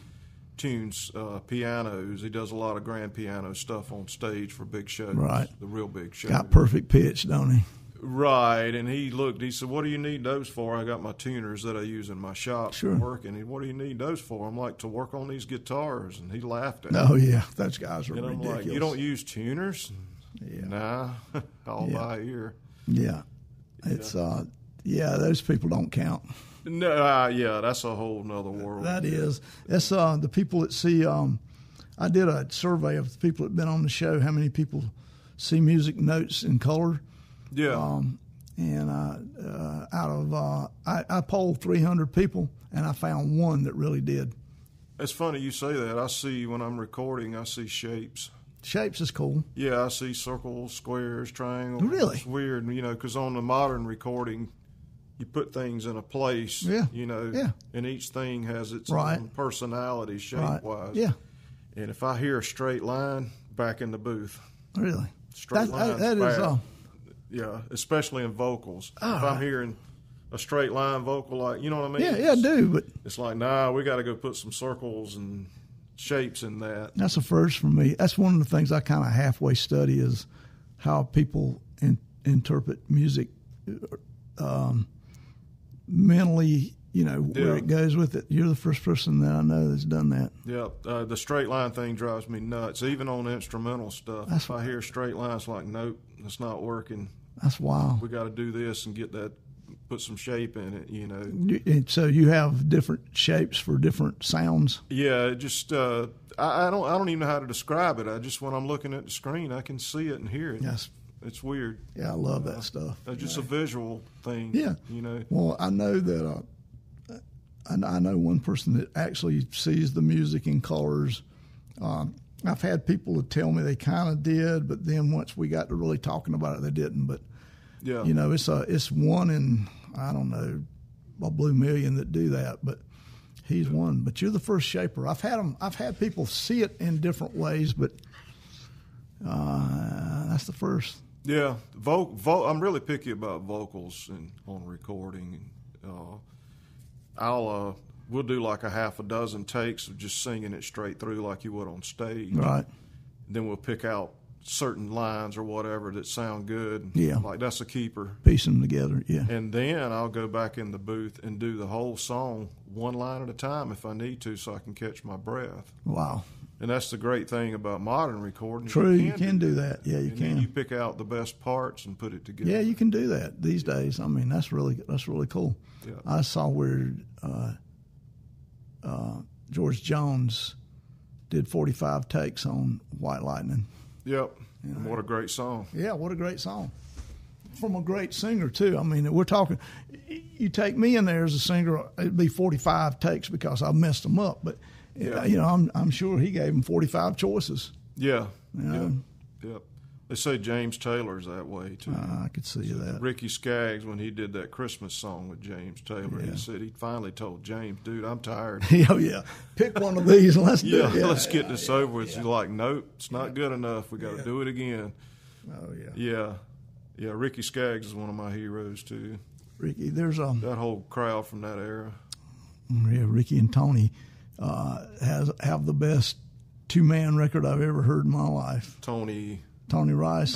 tunes pianos. He does a lot of grand piano stuff on stage for big shows. Right. The real big shows. Got perfect pitch, don't he? Right, and he said, "What do you need those for?" I got my tuners that I use in my shop working. And what do you need those for? I'm like, to work on these guitars, and he laughed at me. Oh, yeah, those guys are ridiculous. I'm like, you don't use tuners? Yeah. Nah, I'll buy ear. Yeah, it's, those people don't count. No, that's a whole nother world. That is. That's the people that see, I did a survey of the people that have been on the show, how many people see music notes in color. Yeah. And I polled 300 people, and I found one that really did. It's funny you say that. I see when I'm recording, I see shapes. Shapes is cool. Yeah, I see circles, squares, triangles. Really? It's weird, because on the modern recording, you put things in a place, and each thing has its own personality shape-wise. Yeah. And if I hear a straight line, back in the booth. Really? Straight lines that bad. Is Yeah, especially in vocals. Oh, if I'm hearing a straight line vocal, like, you know what I mean? Yeah, I do. But it's like, nah, we got to go put some circles and shapes in that. That's a first for me. That's one of the things I kind of halfway study is how people interpret music mentally, where it goes with it. You're the first person that I know that's done that. Yeah, the straight line thing drives me nuts, even on instrumental stuff. If I hear straight lines, like, nope, it's not working. That's wild. We got to do this and get that, put some shape in it, And so you have different shapes for different sounds? Yeah, just, I don't even know how to describe it. When I'm looking at the screen, I can see it and hear it. Yes. It's weird. Yeah, I love that stuff. It's just a visual thing. Yeah. Well, I know that I know one person that actually sees the music in colors. I've had people to tell me they kind of did, but then once we got to really talking about it, they didn't. But it's one in, I don't know, a blue million that do that. But he's one. But you're the first shaper. I've had people see it in different ways, but that's the first. Yeah, I'm really picky about vocals and on recording. We'll do like a half a dozen takes of just singing it straight through like you would on stage. Right. Then we'll pick out certain lines or whatever that sound good. Yeah. Like that's a keeper. Piece them together, yeah. And then I'll go back in the booth and do the whole song one line at a time if I need to so I can catch my breath. Wow. And that's the great thing about modern recording. True, you can do that. Yeah, you can. And then you pick out the best parts and put it together. Yeah, you can do that these days. I mean, that's really cool. Yeah. I saw where George Jones did 45 takes on White Lightning. Yep. And what a great song. Yeah, what a great song. From a great singer, too. I mean, we're talking, you take me in there as a singer, it'd be 45 takes because I messed them up. But, I'm sure he gave them 45 choices. Yeah. You know? Yep. They say James Taylor's that way, too. I could see that. Ricky Skaggs, when he did that Christmas song with James Taylor, he said he finally told James, dude, I'm tired. Yeah. Pick one of these and let's do it. Yeah, let's get this over with. He's like, nope, it's not good enough. We got to do it again. Oh, yeah. Yeah. Yeah, Ricky Skaggs is one of my heroes, too. Ricky, there's that whole crowd from that era. Yeah, Ricky and Tony have the best two-man record I've ever heard in my life. Tony Rice.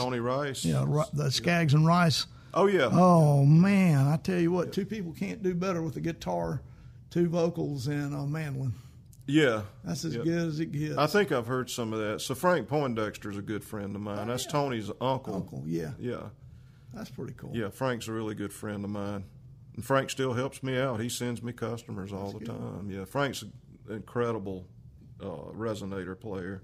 Yeah, the Skaggs and Rice. Oh, yeah. Oh, man, I tell you what, two people can't do better with a guitar, two vocals, and a mandolin. Yeah. That's as good as it gets. I think I've heard some of that. So Frank Poindexter's a good friend of mine. That's Tony's uncle. Yeah. Yeah. That's pretty cool. Yeah, Frank's a really good friend of mine. And Frank still helps me out. He sends me customers all the time. Yeah, Frank's an incredible resonator player.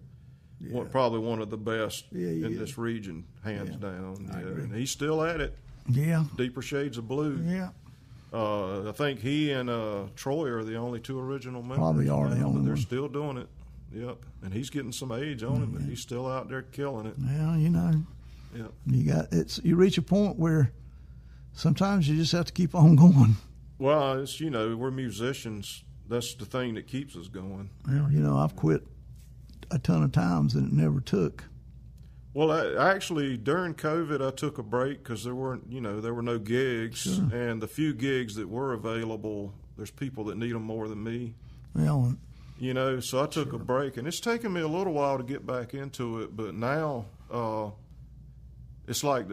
Yeah. Probably one of the best in this region, hands down. I agree. And he's still at it. Yeah. Deeper Shades of Blue. Yeah. I think he and Troy are the only two original members. Probably are the only They're ones. still doing it. Yep. And he's getting some age on him, but he's still out there killing it. Well, you know. Yeah. You reach a point where sometimes you just have to keep on going. Well, it's, we're musicians. That's the thing that keeps us going. Well, I've quit a ton of times and it never took. Well, I actually, during COVID, I took a break because there were no gigs. Sure. And the few gigs that were available, there's people that need them more than me. Well, so I took a break, and it's taken me a little while to get back into it, but now it's like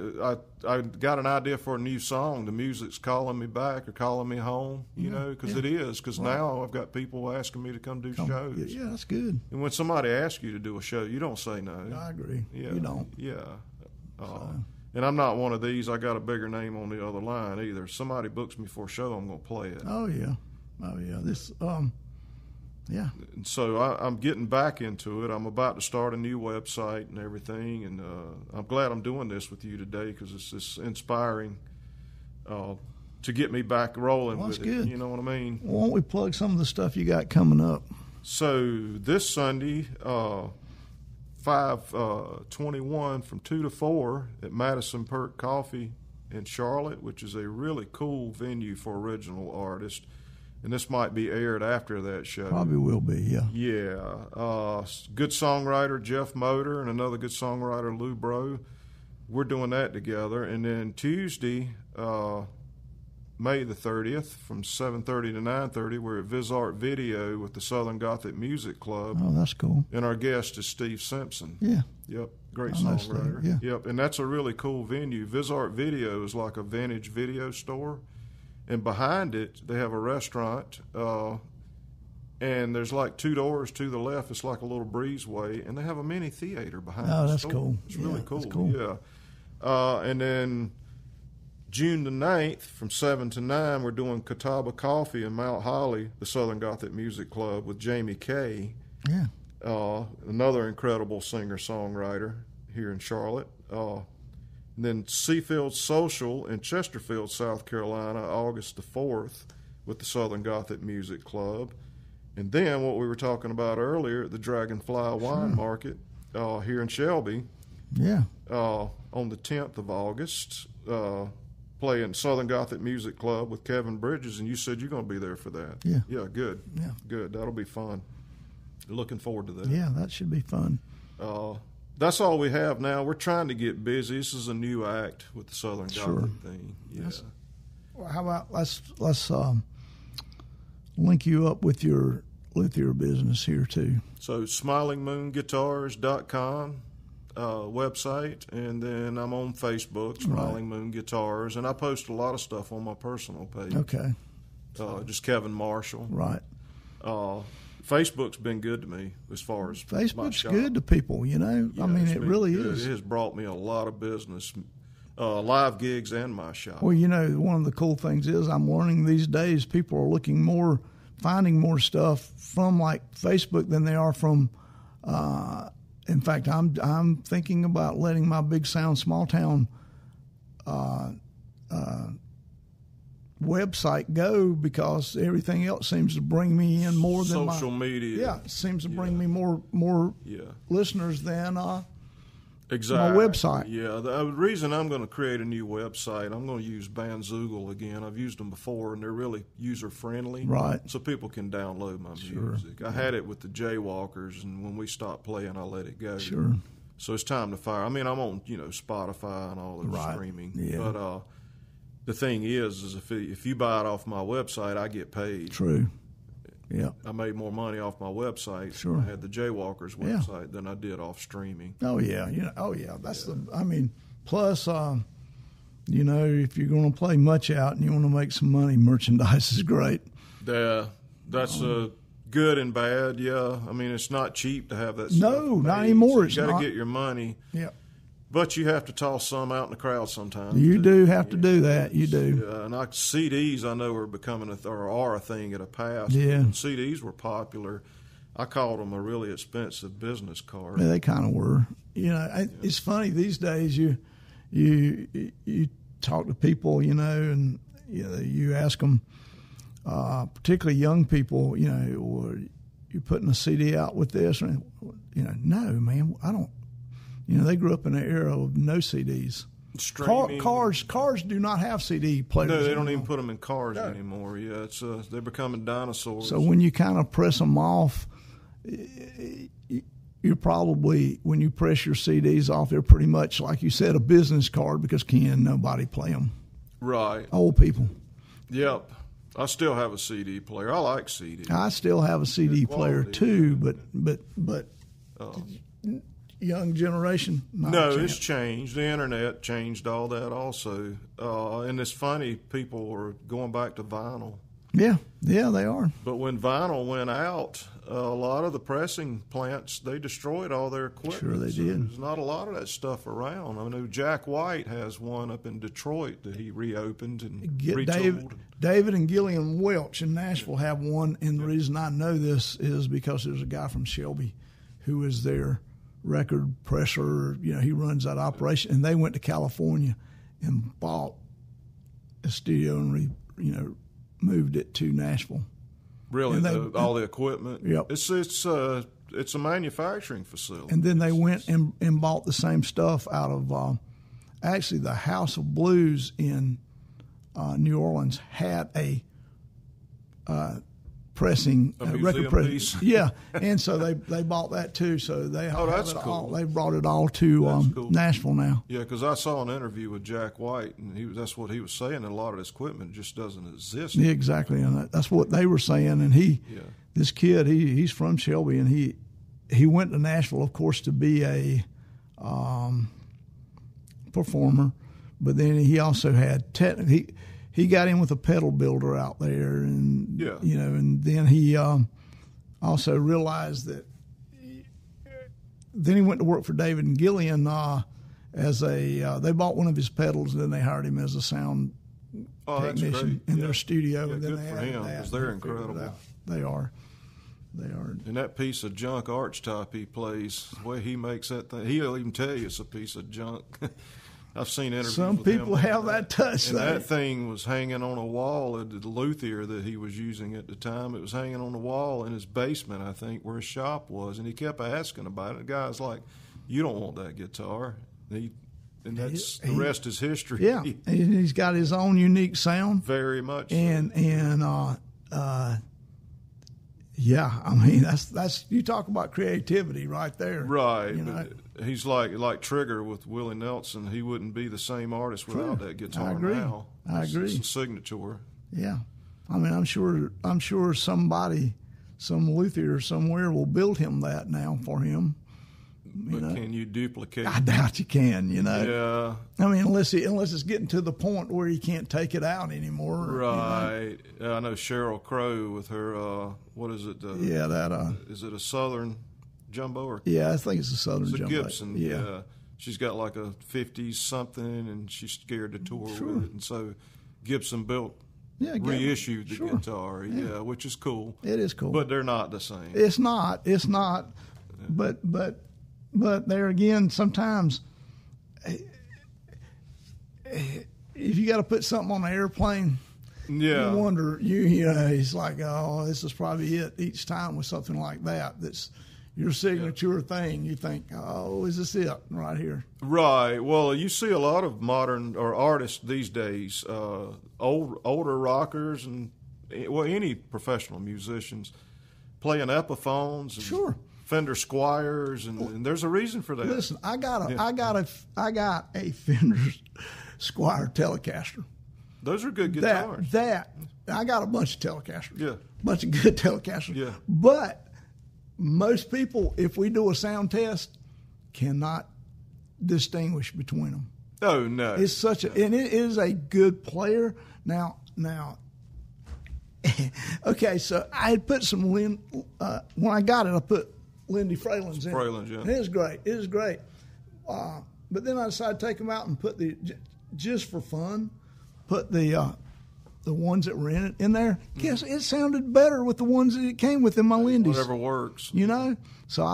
I got an idea for a new song. The music's calling me back or calling me home, because it is. Because now I've got people asking me to come do shows. Yeah, that's good. And when somebody asks you to do a show, you don't say no. I agree. Yeah, you don't. Yeah. And I'm not one of these, I got a bigger name on the other line either. If somebody books me for a show, I'm going to play it. Oh, yeah. This, yeah. And so I'm getting back into it. I'm about to start a new website and everything, and I'm glad I'm doing this with you today because it's inspiring to get me back rolling with good. it. You know what I mean? Well, why don't we plug some of the stuff you got coming up? So this Sunday, 5/21 from 2 to 4 at Madison Perk Coffee in Charlotte, which is a really cool venue for original artists. And this might be aired after that show. Probably will be, yeah. Yeah. Good songwriter Jeff Motor and another good songwriter Lou Bro. We're doing that together. And then Tuesday, May the 30th, from 7:30 to 9:30, we're at Visart Video with the Southern Gothic Music Club. Oh, that's cool. And our guest is Steve Simpson. Yeah. Yep. Great Steve, songwriter. yeah. Yep. And that's a really cool venue. Visart Video is like a vintage video store. And behind it, they have a restaurant, and there's like 2 doors to the left. It's like a little breezeway, and they have a mini theater behind the that's store. cool. It's really cool. That's cool. Yeah. And then June the 9th, from 7 to 9, we're doing Catawba Coffee in Mount Holly, the Southern Gothic Music Club, with Jamie Kay. Yeah. Another incredible singer-songwriter here in Charlotte. And then Seafield Social in Chesterfield, South Carolina, August the 4th with the Southern Gothic Music Club. And then what we were talking about earlier, the Dragonfly Wine Market here in Shelby. Yeah. On the 10th of August, playing Southern Gothic Music Club with Kevin Bridges. And you said you're going to be there for that. Yeah. Yeah, good. Yeah. Good. That'll be fun. Looking forward to that. Yeah, that should be fun. that's all we have now. We're trying to get busy. This is a new act with the Southern Gothic thing. Yeah. Well, how about let's link you up with your luthier business here too. So smilingmoonguitars.com website, and then I'm on Facebook, Smiling Moon Guitars, and I post a lot of stuff on my personal page. Okay. Just Kevin Marshall. Right. Facebook's been good to me as far as Facebook's good to people, you know. Yeah, I mean, it really good. is. It has brought me a lot of business, live gigs and my shop. Well, you know, one of the cool things is I'm learning these days people are finding more stuff from like Facebook than they are from. In fact, I'm thinking about letting my Big Sound Small Town website go because everything else seems to bring me in more than social media. Yeah, it seems to bring me more listeners than exactly. my website. Yeah, the reason I'm going to create a new website, I'm going to use Bandzoogle again. I've used them before, and they're really user-friendly. Right. So people can download my music. I had it with the Jaywalkers, and when we stopped playing, I let it go. Sure. So it's time to fire. I mean, I'm on, Spotify and all the streaming. Yeah. But the thing is if you buy it off my website, I get paid. True. Yeah. I made more money off my website. Sure. I had the Jaywalkers website than I did off streaming. Oh yeah. That's plus if you're going to play much out and you want to make some money, merchandise is great. Yeah. That's good and bad. Yeah. I mean, it's not cheap to have that stuff. No, made. not anymore. So you got to get your money. Yeah. But you have to toss some out in the crowd sometimes. You do have to do that. You do. Yeah, and CDs I know are becoming are a thing at a pass. Yeah. When CDs were popular, I called them a really expensive business card. Yeah, they kind of were. It's funny these days. You talk to people, and you ask them, particularly young people, you're putting a CD out with this, and no, man, I don't. They grew up in an era of no CDs. Streaming. Cars do not have CD players. No, they don't even put them in cars anymore. Yeah, it's they're becoming dinosaurs. So when you kind of press them off, you're probably, when you press your CDs off, they're pretty much, like you said, a business card because nobody play them. Right. Old people. Yep. I still have a CD player. I like CDs. I still have a CD player too, but young generation? No, it's changed. The internet changed all that also. And it's funny, people are going back to vinyl. Yeah, they are. But when vinyl went out, a lot of the pressing plants, they destroyed all their equipment. Sure they did. There's not a lot of that stuff around. I know Jack White has one up in Detroit that he reopened and retooled. David and Gillian Welch in Nashville have one, and the reason I know this is because there's a guy from Shelby who is their record presser. He runs that operation, and they went to California and bought a studio and moved it to Nashville. Really, all the equipment. Yep. It's a manufacturing facility. And then they went and bought the same stuff out of actually the House of Blues in New Orleans had a pressing record press. Yeah, and so they bought that too. So they that's cool. They brought it all to cool. Nashville now. Yeah, because I saw an interview with Jack White, and that's what he was saying. That a lot of this equipment just doesn't exist. Yeah, exactly, and that's what they were saying. And this kid, he's from Shelby, and he went to Nashville, of course, to be a performer, but then he also had He got in with a pedal builder out there, and and then he also realized that. Then he went to work for David and Gillian as they bought one of his pedals, and then they hired him as a sound technician in their studio. Yeah, and then good they for added him, that, 'cause they're incredible. They are. And that piece of junk arch top he plays, the way he makes that thing, he'll even tell you it's a piece of junk. I've seen interviews Some with people him have that touch. And that thing was hanging on a wall at the luthier that he was using at the time. It was hanging on the wall in his basement, I think, where his shop was. And he kept asking about it. The guy's like, "You don't want that guitar." And that's the rest is history. Yeah, and he's got his own unique sound. Very much. Yeah, I mean that's you talk about creativity right there. Right. he's like Trigger with Willie Nelson. He wouldn't be the same artist without that guitar. I agree. Now. I agree. It's a signature. Yeah, I mean, I'm sure somebody, some luthier somewhere, will build him that now for him. But can you duplicate? I doubt you can. Yeah. Yeah. I mean, unless it's getting to the point where he can't take it out anymore. Right. I know Sheryl Crow with her. What is it? Is it a Southern jumbo or? Yeah, I think it's a Southern jumbo. Gibson. Yeah. She's got like a 50s something, and she's scared to tour with it, and so Gibson reissued the guitar. Yeah, which is cool. It is cool, but they're not the same. It's not. But there again, sometimes if you got to put something on an airplane, you wonder. It's like, oh, this is probably it each time with something like that. That's your signature thing. You think, oh, is this it right here? Right. Well, you see a lot of modern or artists these days, older rockers and any professional musicians playing Epiphones. And Fender Squires, and there's a reason for that. Listen, I got a Fender Squire Telecaster. Those are good guitars. I got a bunch of Telecasters. Yeah, bunch of good Telecasters. Yeah, but most people, if we do a sound test, cannot distinguish between them. Oh no, it's and it is a good player. Now. Okay, so I had put some when I got it, I put Lindy Fralins in. Fralins, yeah. And it was great. But then I decided to take them out and put just for fun, put the ones that were in there. Guess it sounded better with the ones that it came with in my Lindys. Whatever works. So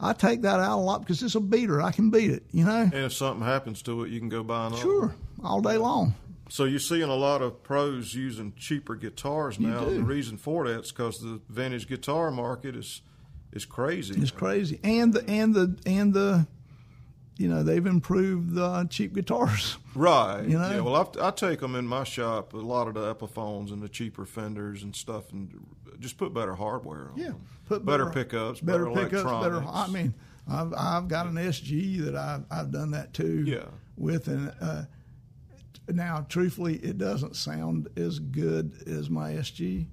I take that out a lot because it's a beater. I can beat it, And if something happens to it, you can go buy another. Sure, all day long. So you're seeing a lot of pros using cheaper guitars now. The reason for that is because the vintage guitar market is crazy. It's crazy, and they've improved the cheap guitars. Right. Yeah. Well, I take them in my shop. A lot of the Epiphones and the cheaper Fenders and stuff, and just put better hardware on them. Put better pickups, better electronics. I mean, I've got an SG that I've done that too. Yeah. With now, truthfully, it doesn't sound as good as my SG.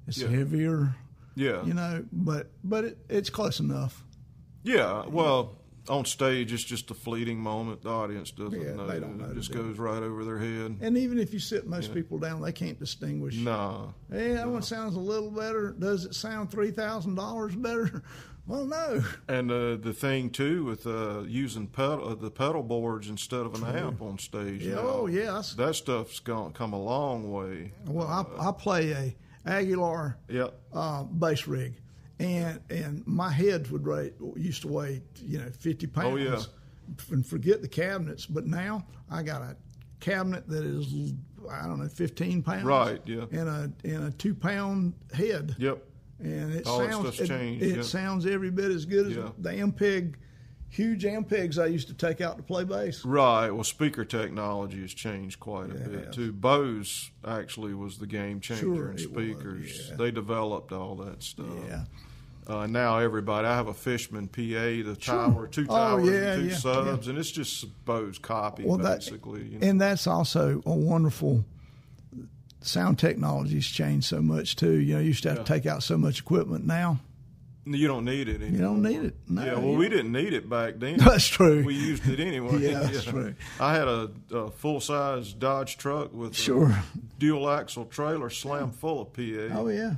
It's heavier. Yeah. But it's close enough. Yeah. Well, on stage, it's just a fleeting moment. The audience doesn't know. They don't know. It just goes right over their head. And even if you sit most people down, they can't distinguish. No. Hey, that one sounds a little better. Does it sound $3,000 better? Well, no. And the thing too with using the pedal boards instead of an amp on stage. Yeah. Now, Oh, yes. That stuff's come a long way. Well, I play a Aguilar bass rig, and my heads used to weigh 50 pounds. Oh yeah. And forget the cabinets, but now I got a cabinet that is 15 pounds. Right. Yeah. And a 2-pound head. Yep. And it sounds every bit as good as the Ampeg, huge Ampegs I used to take out to play bass. Right. Well, speaker technology has changed quite a bit too. Bose actually was the game changer in speakers. Yeah. They developed all that stuff. Yeah. Now everybody, I have a Fishman PA, the tower, 2 towers and 2 subs, and it's just Bose copy basically. And that's also a wonderful. Sound technology's changed so much too. You used to have to take out so much equipment. Now you don't need it anymore. You don't need it. No, yeah, well, we didn't need it back then. That's true. We used it anyway. Yeah, that's true. I had a full-size Dodge truck with a dual-axle trailer slammed full of PA. Oh, yeah.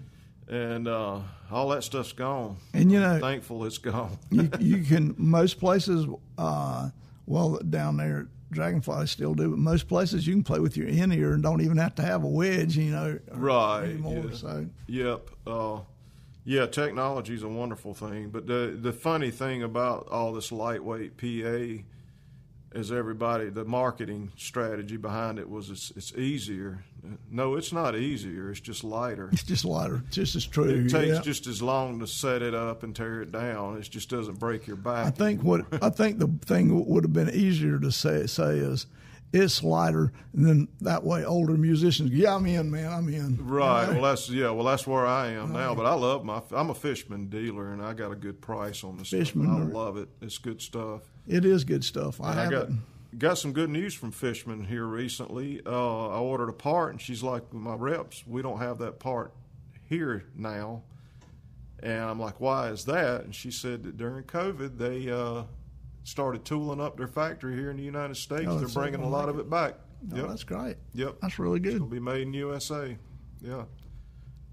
And all that stuff's gone. And, I'm thankful it's gone. you can, most places, down there at Dragonfly still do, but most places you can play with your in-ear and don't even have to have a wedge, right, anymore. Yeah. So. Yep. Technology's a wonderful thing. But the funny thing about all this lightweight PA is the marketing strategy behind it was it's easier. No, it's not easier. It's just lighter. It's just lighter. Just as true. It takes just as long to set it up and tear it down. It just doesn't break your back. I think the thing that would have been easier to say is it's lighter, and then that way older musicians, yeah, I'm in, man, I'm in. Right. You know? Well, that's where I am now. But I love I'm a Fishman dealer, and I got a good price on the Fishman, stuff. I love it. It's good stuff. It is good stuff. I got some good news from Fishman here recently. I ordered a part, and she's like, my reps, we don't have that part here now. And I'm like, why is that? And she said that during COVID, they started tooling up their factory here in the United States. They're bringing a lot of it back. Oh, that's great. Yep. That's really good. It'll be made in USA. Yeah.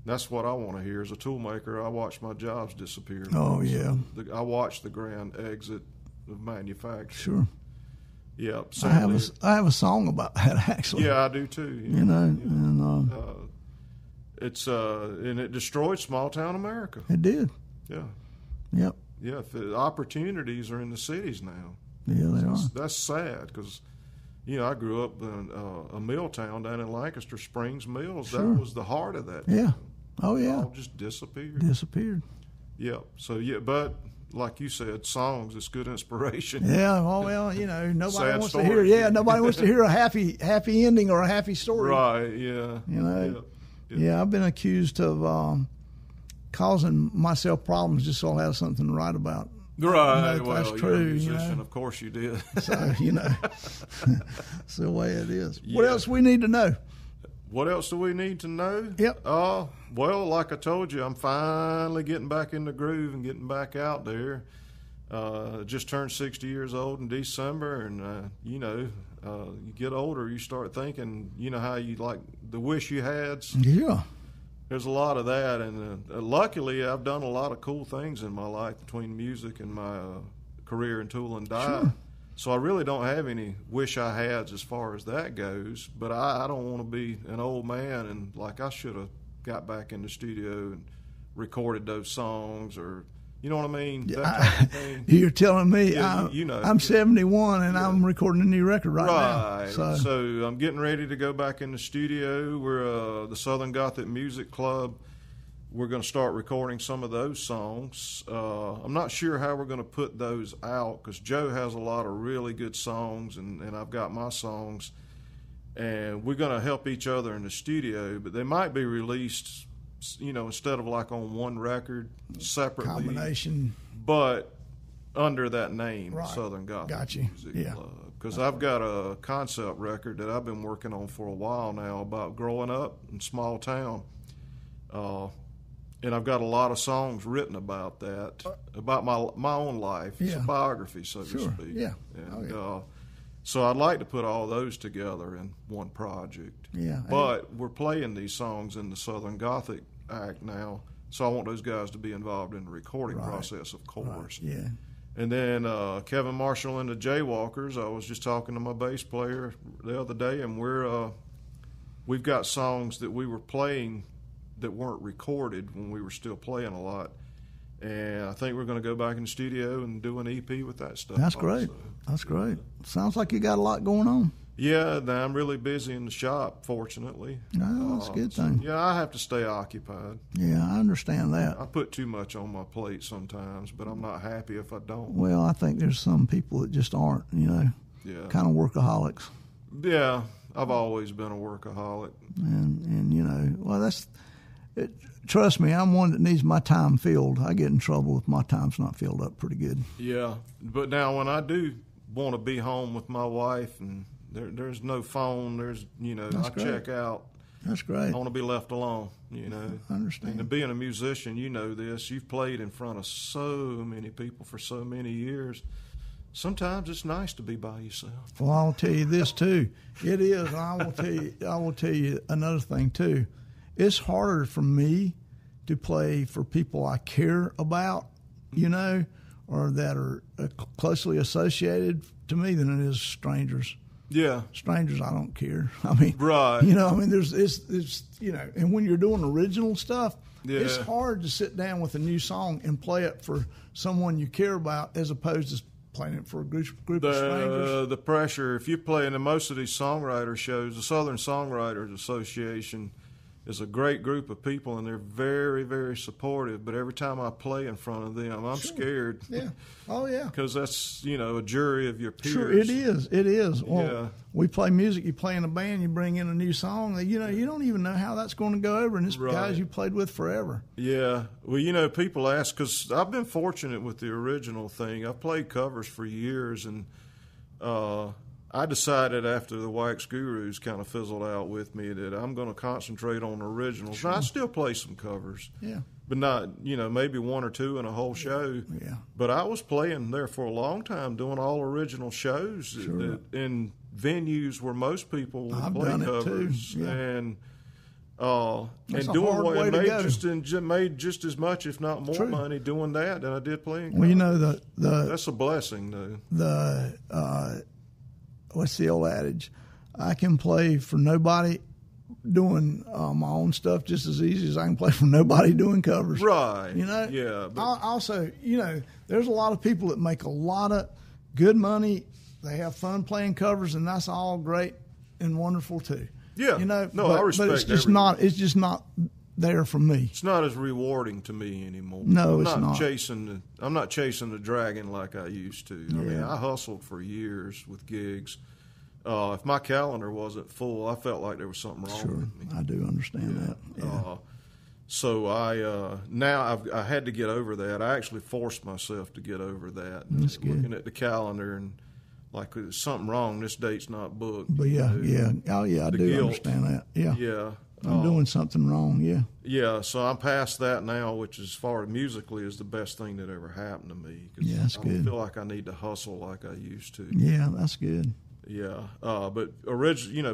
That's what I want to hear. As a tool maker, I watch my jobs disappear. Oh, yeah. I watch the grand exit of manufacturing. Sure. Yeah. I have a song about that, actually. Yeah, I do too. You know, and and it destroyed small town America. it did. Yeah. Yep. Yeah. Opportunities are in the cities now. Yeah, they are. That's sad because, you know, I grew up in a mill town down in Lancaster Springs Mills. Sure. That was the heart of that. Yeah. Town. Oh, yeah. It all just disappeared. Yeah. So, yeah, but like you said, songs, it's good inspiration. Yeah. Well, you know, nobody wants story. to hear. Yeah, nobody wants to hear a happy ending or a happy story. Right. Yeah. You know. Yeah. Yeah, I've been accused of causing myself problems just so I'll have something to write about. Right. You know, well, that's you're true. a musician, You know? of course you did. So, you know, it's the way it is. Yeah. What else we need to know? What else do we need to know? Yep. Well, like I told you, I'm finally getting back in the groove and getting back out there. Just turned 60 years old in December, and you know, you get older, you start thinking, you know, how you like the wish you hads. Yeah. There's a lot of that, and luckily, I've done a lot of cool things in my life between music and my career in tool and die. Sure. So I really don't have any wish I hads as far as that goes. But I don't want to be an old man and like I should have got back in the studio and recorded those songs, or you know what I mean? That type of thing. You're telling me, Yeah, you know. I'm 71 and I'm recording a new record right now. So I'm getting ready to go back in the studio. We're the Southern Gothic Music Club. We're going to start recording some of those songs. I'm not sure how we're going to put those out because Joe has a lot of really good songs, and I've got my songs. And we're going to help each other in the studio, but they might be released, you know, instead of like on one record, separately. Combination. But under that name, Right. Southern Gothic Got you. Music Yeah. Club. Because I've got a concept record that I've been working on for a while now about growing up in small town. And I've got a lot of songs written about that, about my own life. It's a Yeah. biography, so to Sure. speak. Yeah. And, so I'd like to put all those together in one project. Yeah. But we're playing these songs in the Southern Gothic Act now, so I want those guys to be involved in the recording process, of course. Right. Yeah. And then Kevin Marshall and the Jaywalkers. I was just talking to my bass player the other day, and we've got songs that we were playing that weren't recorded when we were still playing a lot. And I think we're going to go back in the studio and do an EP with that stuff. That's great. Also. That's great. Sounds like you got a lot going on. Yeah, I'm really busy in the shop, fortunately. No, that's a good thing. Yeah, I have to stay occupied. Yeah, I understand that. I put too much on my plate sometimes, but I'm not happy if I don't. Well, I think there's some people that just aren't, you know, kind of workaholics. Yeah, I've always been a workaholic. And you know, well, trust me, I'm one that needs my time filled. I get in trouble if my time's not filled up pretty good. Yeah, but now when I do want to be home with my wife and there's no phone, there's, you know, That's I great. check out. That's great. I want to be left alone, you know. I understand. And being a musician, you know this. You've played in front of so many people for so many years. Sometimes it's nice to be by yourself. Well, I'll tell you this too. It is. I will tell you another thing too. It's harder for me to play for people I care about, you know, or that are closely associated to me than it is strangers. Yeah. Strangers, I don't care. I mean, right. You know, I mean, it's you know, and when you're doing original stuff, it's Yeah. hard to sit down with a new song and play it for someone you care about as opposed to playing it for a group of strangers. The pressure, if you play in most of these songwriter shows, the Southern Songwriters Association is a great group of people, and they're very, very supportive. But every time I play in front of them, I'm scared. Yeah. Oh, yeah. Because that's, a jury of your peers. Sure, it is. It is. Well, Yeah. we play music. You play in a band. You bring in a new song. You don't even know how that's going to go over. And it's Right. guys you played with forever. Yeah. Well, people ask, because I've been fortunate with the original thing. I've played covers for years, and I decided after the Wax Gurus kind of fizzled out with me that I'm going to concentrate on originals. Now, I still play some covers. Yeah. But not, maybe one or two in a whole show. Yeah. But I was playing there for a long time, doing all original shows in venues where most people would play done covers. it too. Yeah. And That's a doing hard way what to go. made just as much, if not more, money doing that than I did playing covers. Well, that's a blessing, though. What's the old adage? I can play for nobody doing my own stuff just as easy as I can play for nobody doing covers. Right. Yeah. But Also, there's a lot of people that make a lot of good money. They have fun playing covers, and that's all great and wonderful too. Yeah. I respect but it's just not. It's just not there for me. It's not as rewarding to me anymore. No, I'm not chasing. I'm not chasing the dragon like I used to. I mean, I hustled for years with gigs. If my calendar wasn't full, I felt like there was something wrong with me. I do understand that. Yeah. So I had to get over that. I actually forced myself to get over that. That's good. Looking at the calendar and like there's something wrong. This date's not booked. But I do understand that. Yeah. Yeah. I'm doing something wrong. Yeah. Yeah, so I'm past that now, which as far as musically is the best thing that ever happened to me. That's I good. don't feel like I need to hustle like I used to. Yeah, that's good. Yeah, but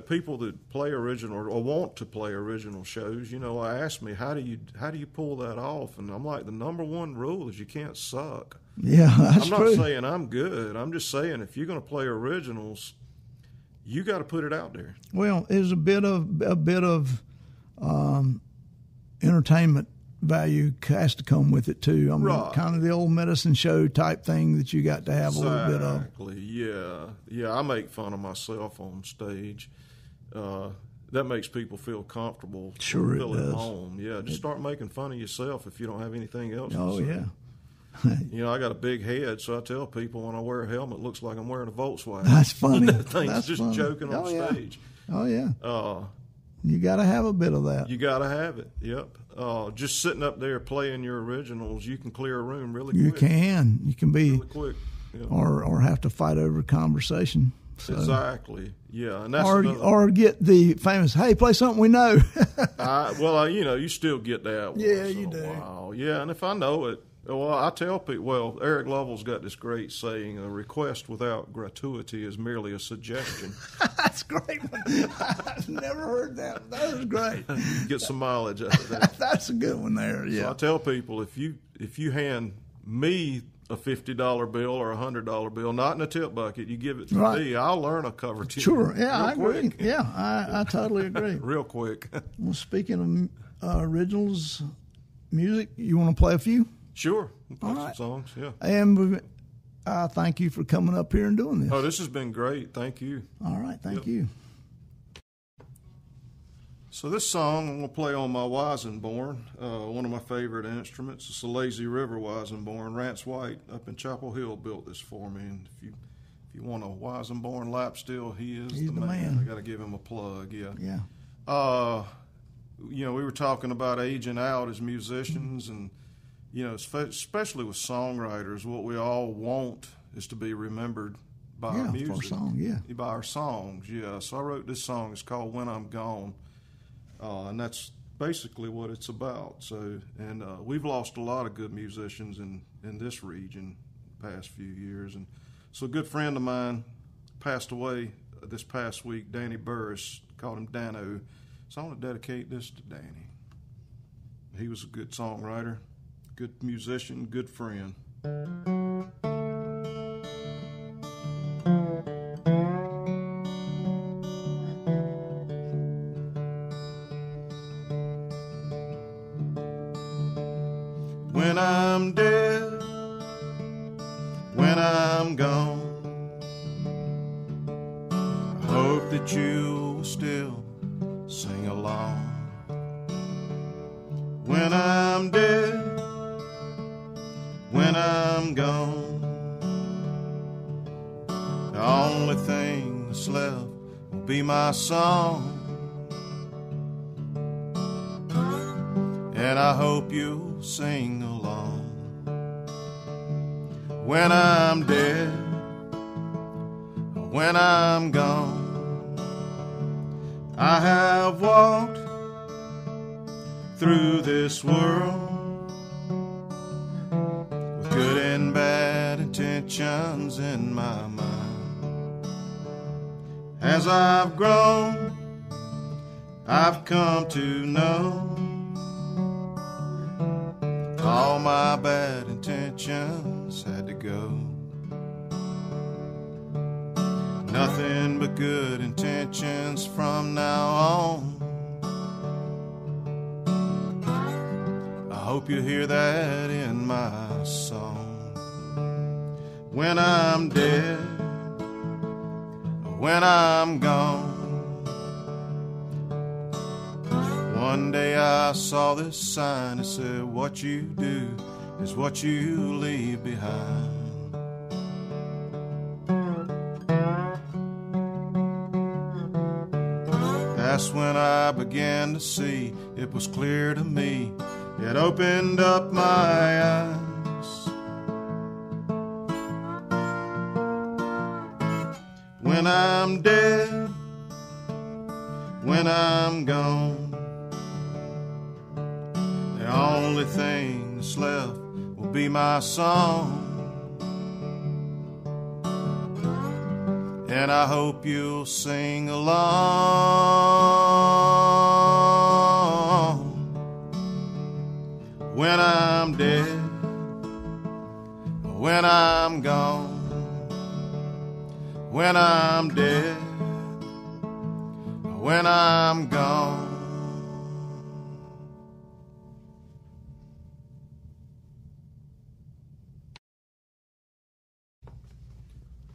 people that play original or want to play original shows, ask me how do you pull that off, and I'm like, the number one rule is you can't suck. Yeah, that's true. I'm not saying I'm good. I'm just saying if you're going to play originals, you got to put it out there. Well, there's a bit of entertainment value has to come with it too. I mean, kind of the old medicine show type thing that you got to have a little bit of. Exactly. Yeah. I make fun of myself on stage. That makes people feel comfortable. Sure, feel it does. at home. Yeah, just start making fun of yourself if you don't have anything else. Oh to say. yeah. I got a big head, so I tell people when I wear a helmet, it looks like I'm wearing a Volkswagen. That's funny. That thing's That's just funny. joking on stage. Oh yeah. You got to have a bit of that. You got to have it. Yep. Just sitting up there playing your originals, you can clear a room really quick. You can. You can be really quick. Yep. or have to fight over conversation. So. Exactly. Yeah, and that's or get the famous, hey, play something we know. You still get that. Yeah, you do. Wow. Yeah, and if I know it, I tell people. Eric Lovell's got this great saying: "A request without gratuity is merely a suggestion." That's a great one. I've never heard that. That was great. Get some mileage out of that. That's a good one there. Yeah. So I tell people if you hand me a $50 bill or a $100 bill, not in a tip bucket, you give it to me, I'll learn a cover tune. Sure, yeah, I agree. Quick. Yeah, I totally agree. Real quick. Well, speaking of originals music, you want to play a few? Sure. We'll play right. some songs, yeah. And thank you for coming up here and doing this. Oh, this has been great. Thank you. All right, thank you. So this song I'm going to play on my Weisenborn, one of my favorite instruments. It's a Lazy River Weisenborn. Rance White up in Chapel Hill built this for me. And if you want a Weisenborn lap steel, he's the man. I got to give him a plug. Yeah. Yeah. We were talking about aging out as musicians, and especially with songwriters, what we all want is to be remembered by our music. For a song, by our songs. Yeah. So I wrote this song. It's called "When I'm Gone." And that's basically what it's about. So, and we've lost a lot of good musicians in this region the past few years. And so a good friend of mine passed away this past week, Danny Burris, called him Dano. So I want to dedicate this to Danny. He was a good songwriter, good musician, good friend. When I'm dead, when I'm gone, I hope that you'll still sing along. I'm gone, the only thing that's left will be my song. And I hope you'll sing along. When I'm dead, when I'm gone, I have walked through this world with good and bad intentions in my mind. As I've grown, I've come to know all my bad intentions had to go. Nothing but good intentions from now on. I hope you hear that in my song. When I'm dead, when I'm gone. One day I saw this sign that said, what you do is what you leave behind. That's when I began to see it was clear to me. It opened up my eyes. When I'm dead, when I'm gone, the only thing that's left will be my song. And I hope you'll sing along. When I'm dead, when I'm gone, when I'm dead, when I'm gone.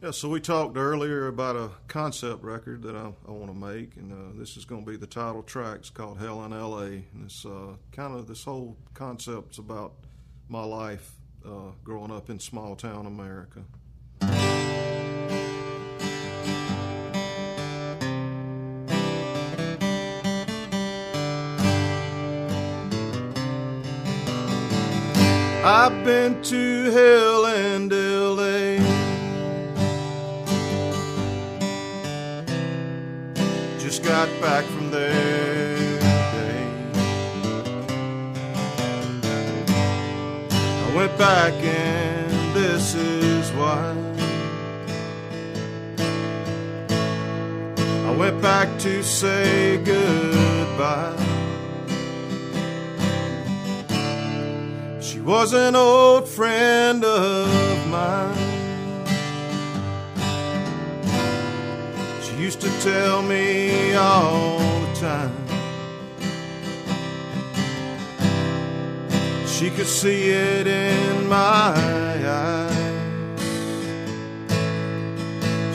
Yeah, so we talked earlier about a concept record that I want to make, and this is going to be the title track. It's called Hell in L.A., and it's kind of, this whole concept's about my life growing up in small town America. I've been to hell and L.A., just got back from there today. I went back and this is why. I went back to say goodbye. She was an old friend of mine. She used to tell me all the time she could see it in my eyes.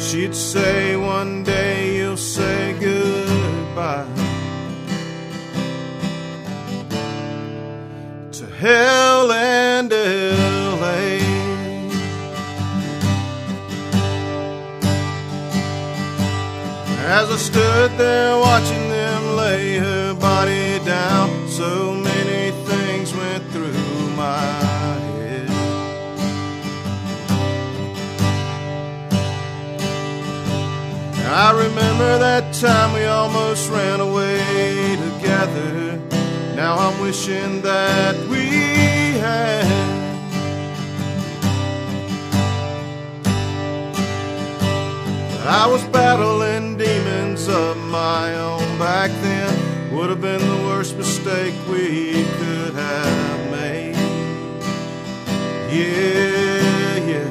She'd say, one day you'll say goodbye to hell and L.A. As I stood there watching them lay her body down, so many things went through my head. I remember that time we almost ran away together. Now I'm wishing that we had. I was battling demons of my own back then. Would have been the worst mistake we could have made. Yeah, yeah.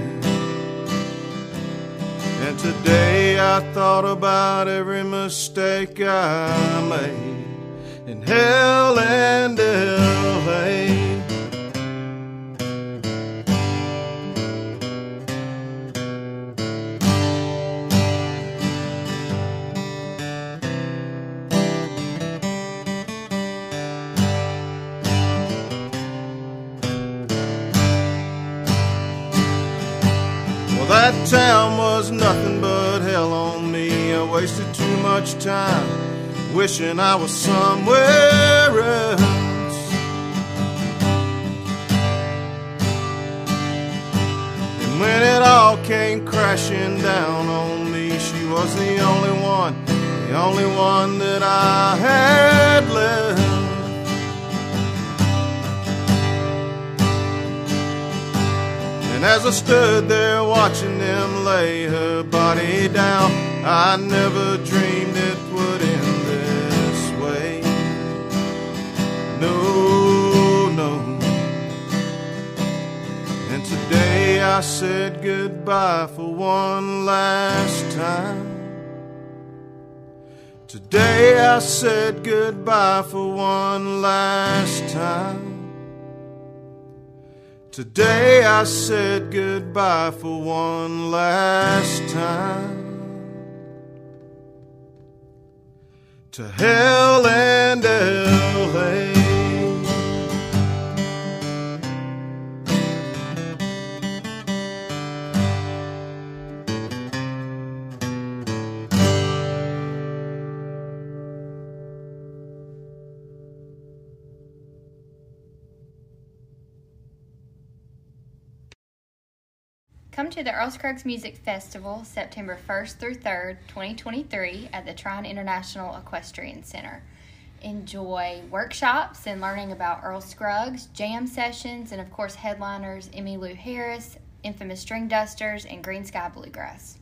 And today I thought about every mistake I made in hell and L.A. nothing but hell on me. I wasted too much time wishing I was somewhere else. And when it all came crashing down on me, she was the only one that I had left. And as I stood there watching them lay her body down, I never dreamed it would end this way. No, no. And today I said goodbye for one last time. Today I said goodbye for one last time. Today I said goodbye for one last time. To hell and LA. Come to the Earl Scruggs Music Festival September 1st through 3rd, 2023 at the Trine International Equestrian Center. Enjoy workshops and learning about Earl Scruggs, jam sessions, and of course headliners Emmylou Harris, Infamous String Dusters, and Green Sky Bluegrass.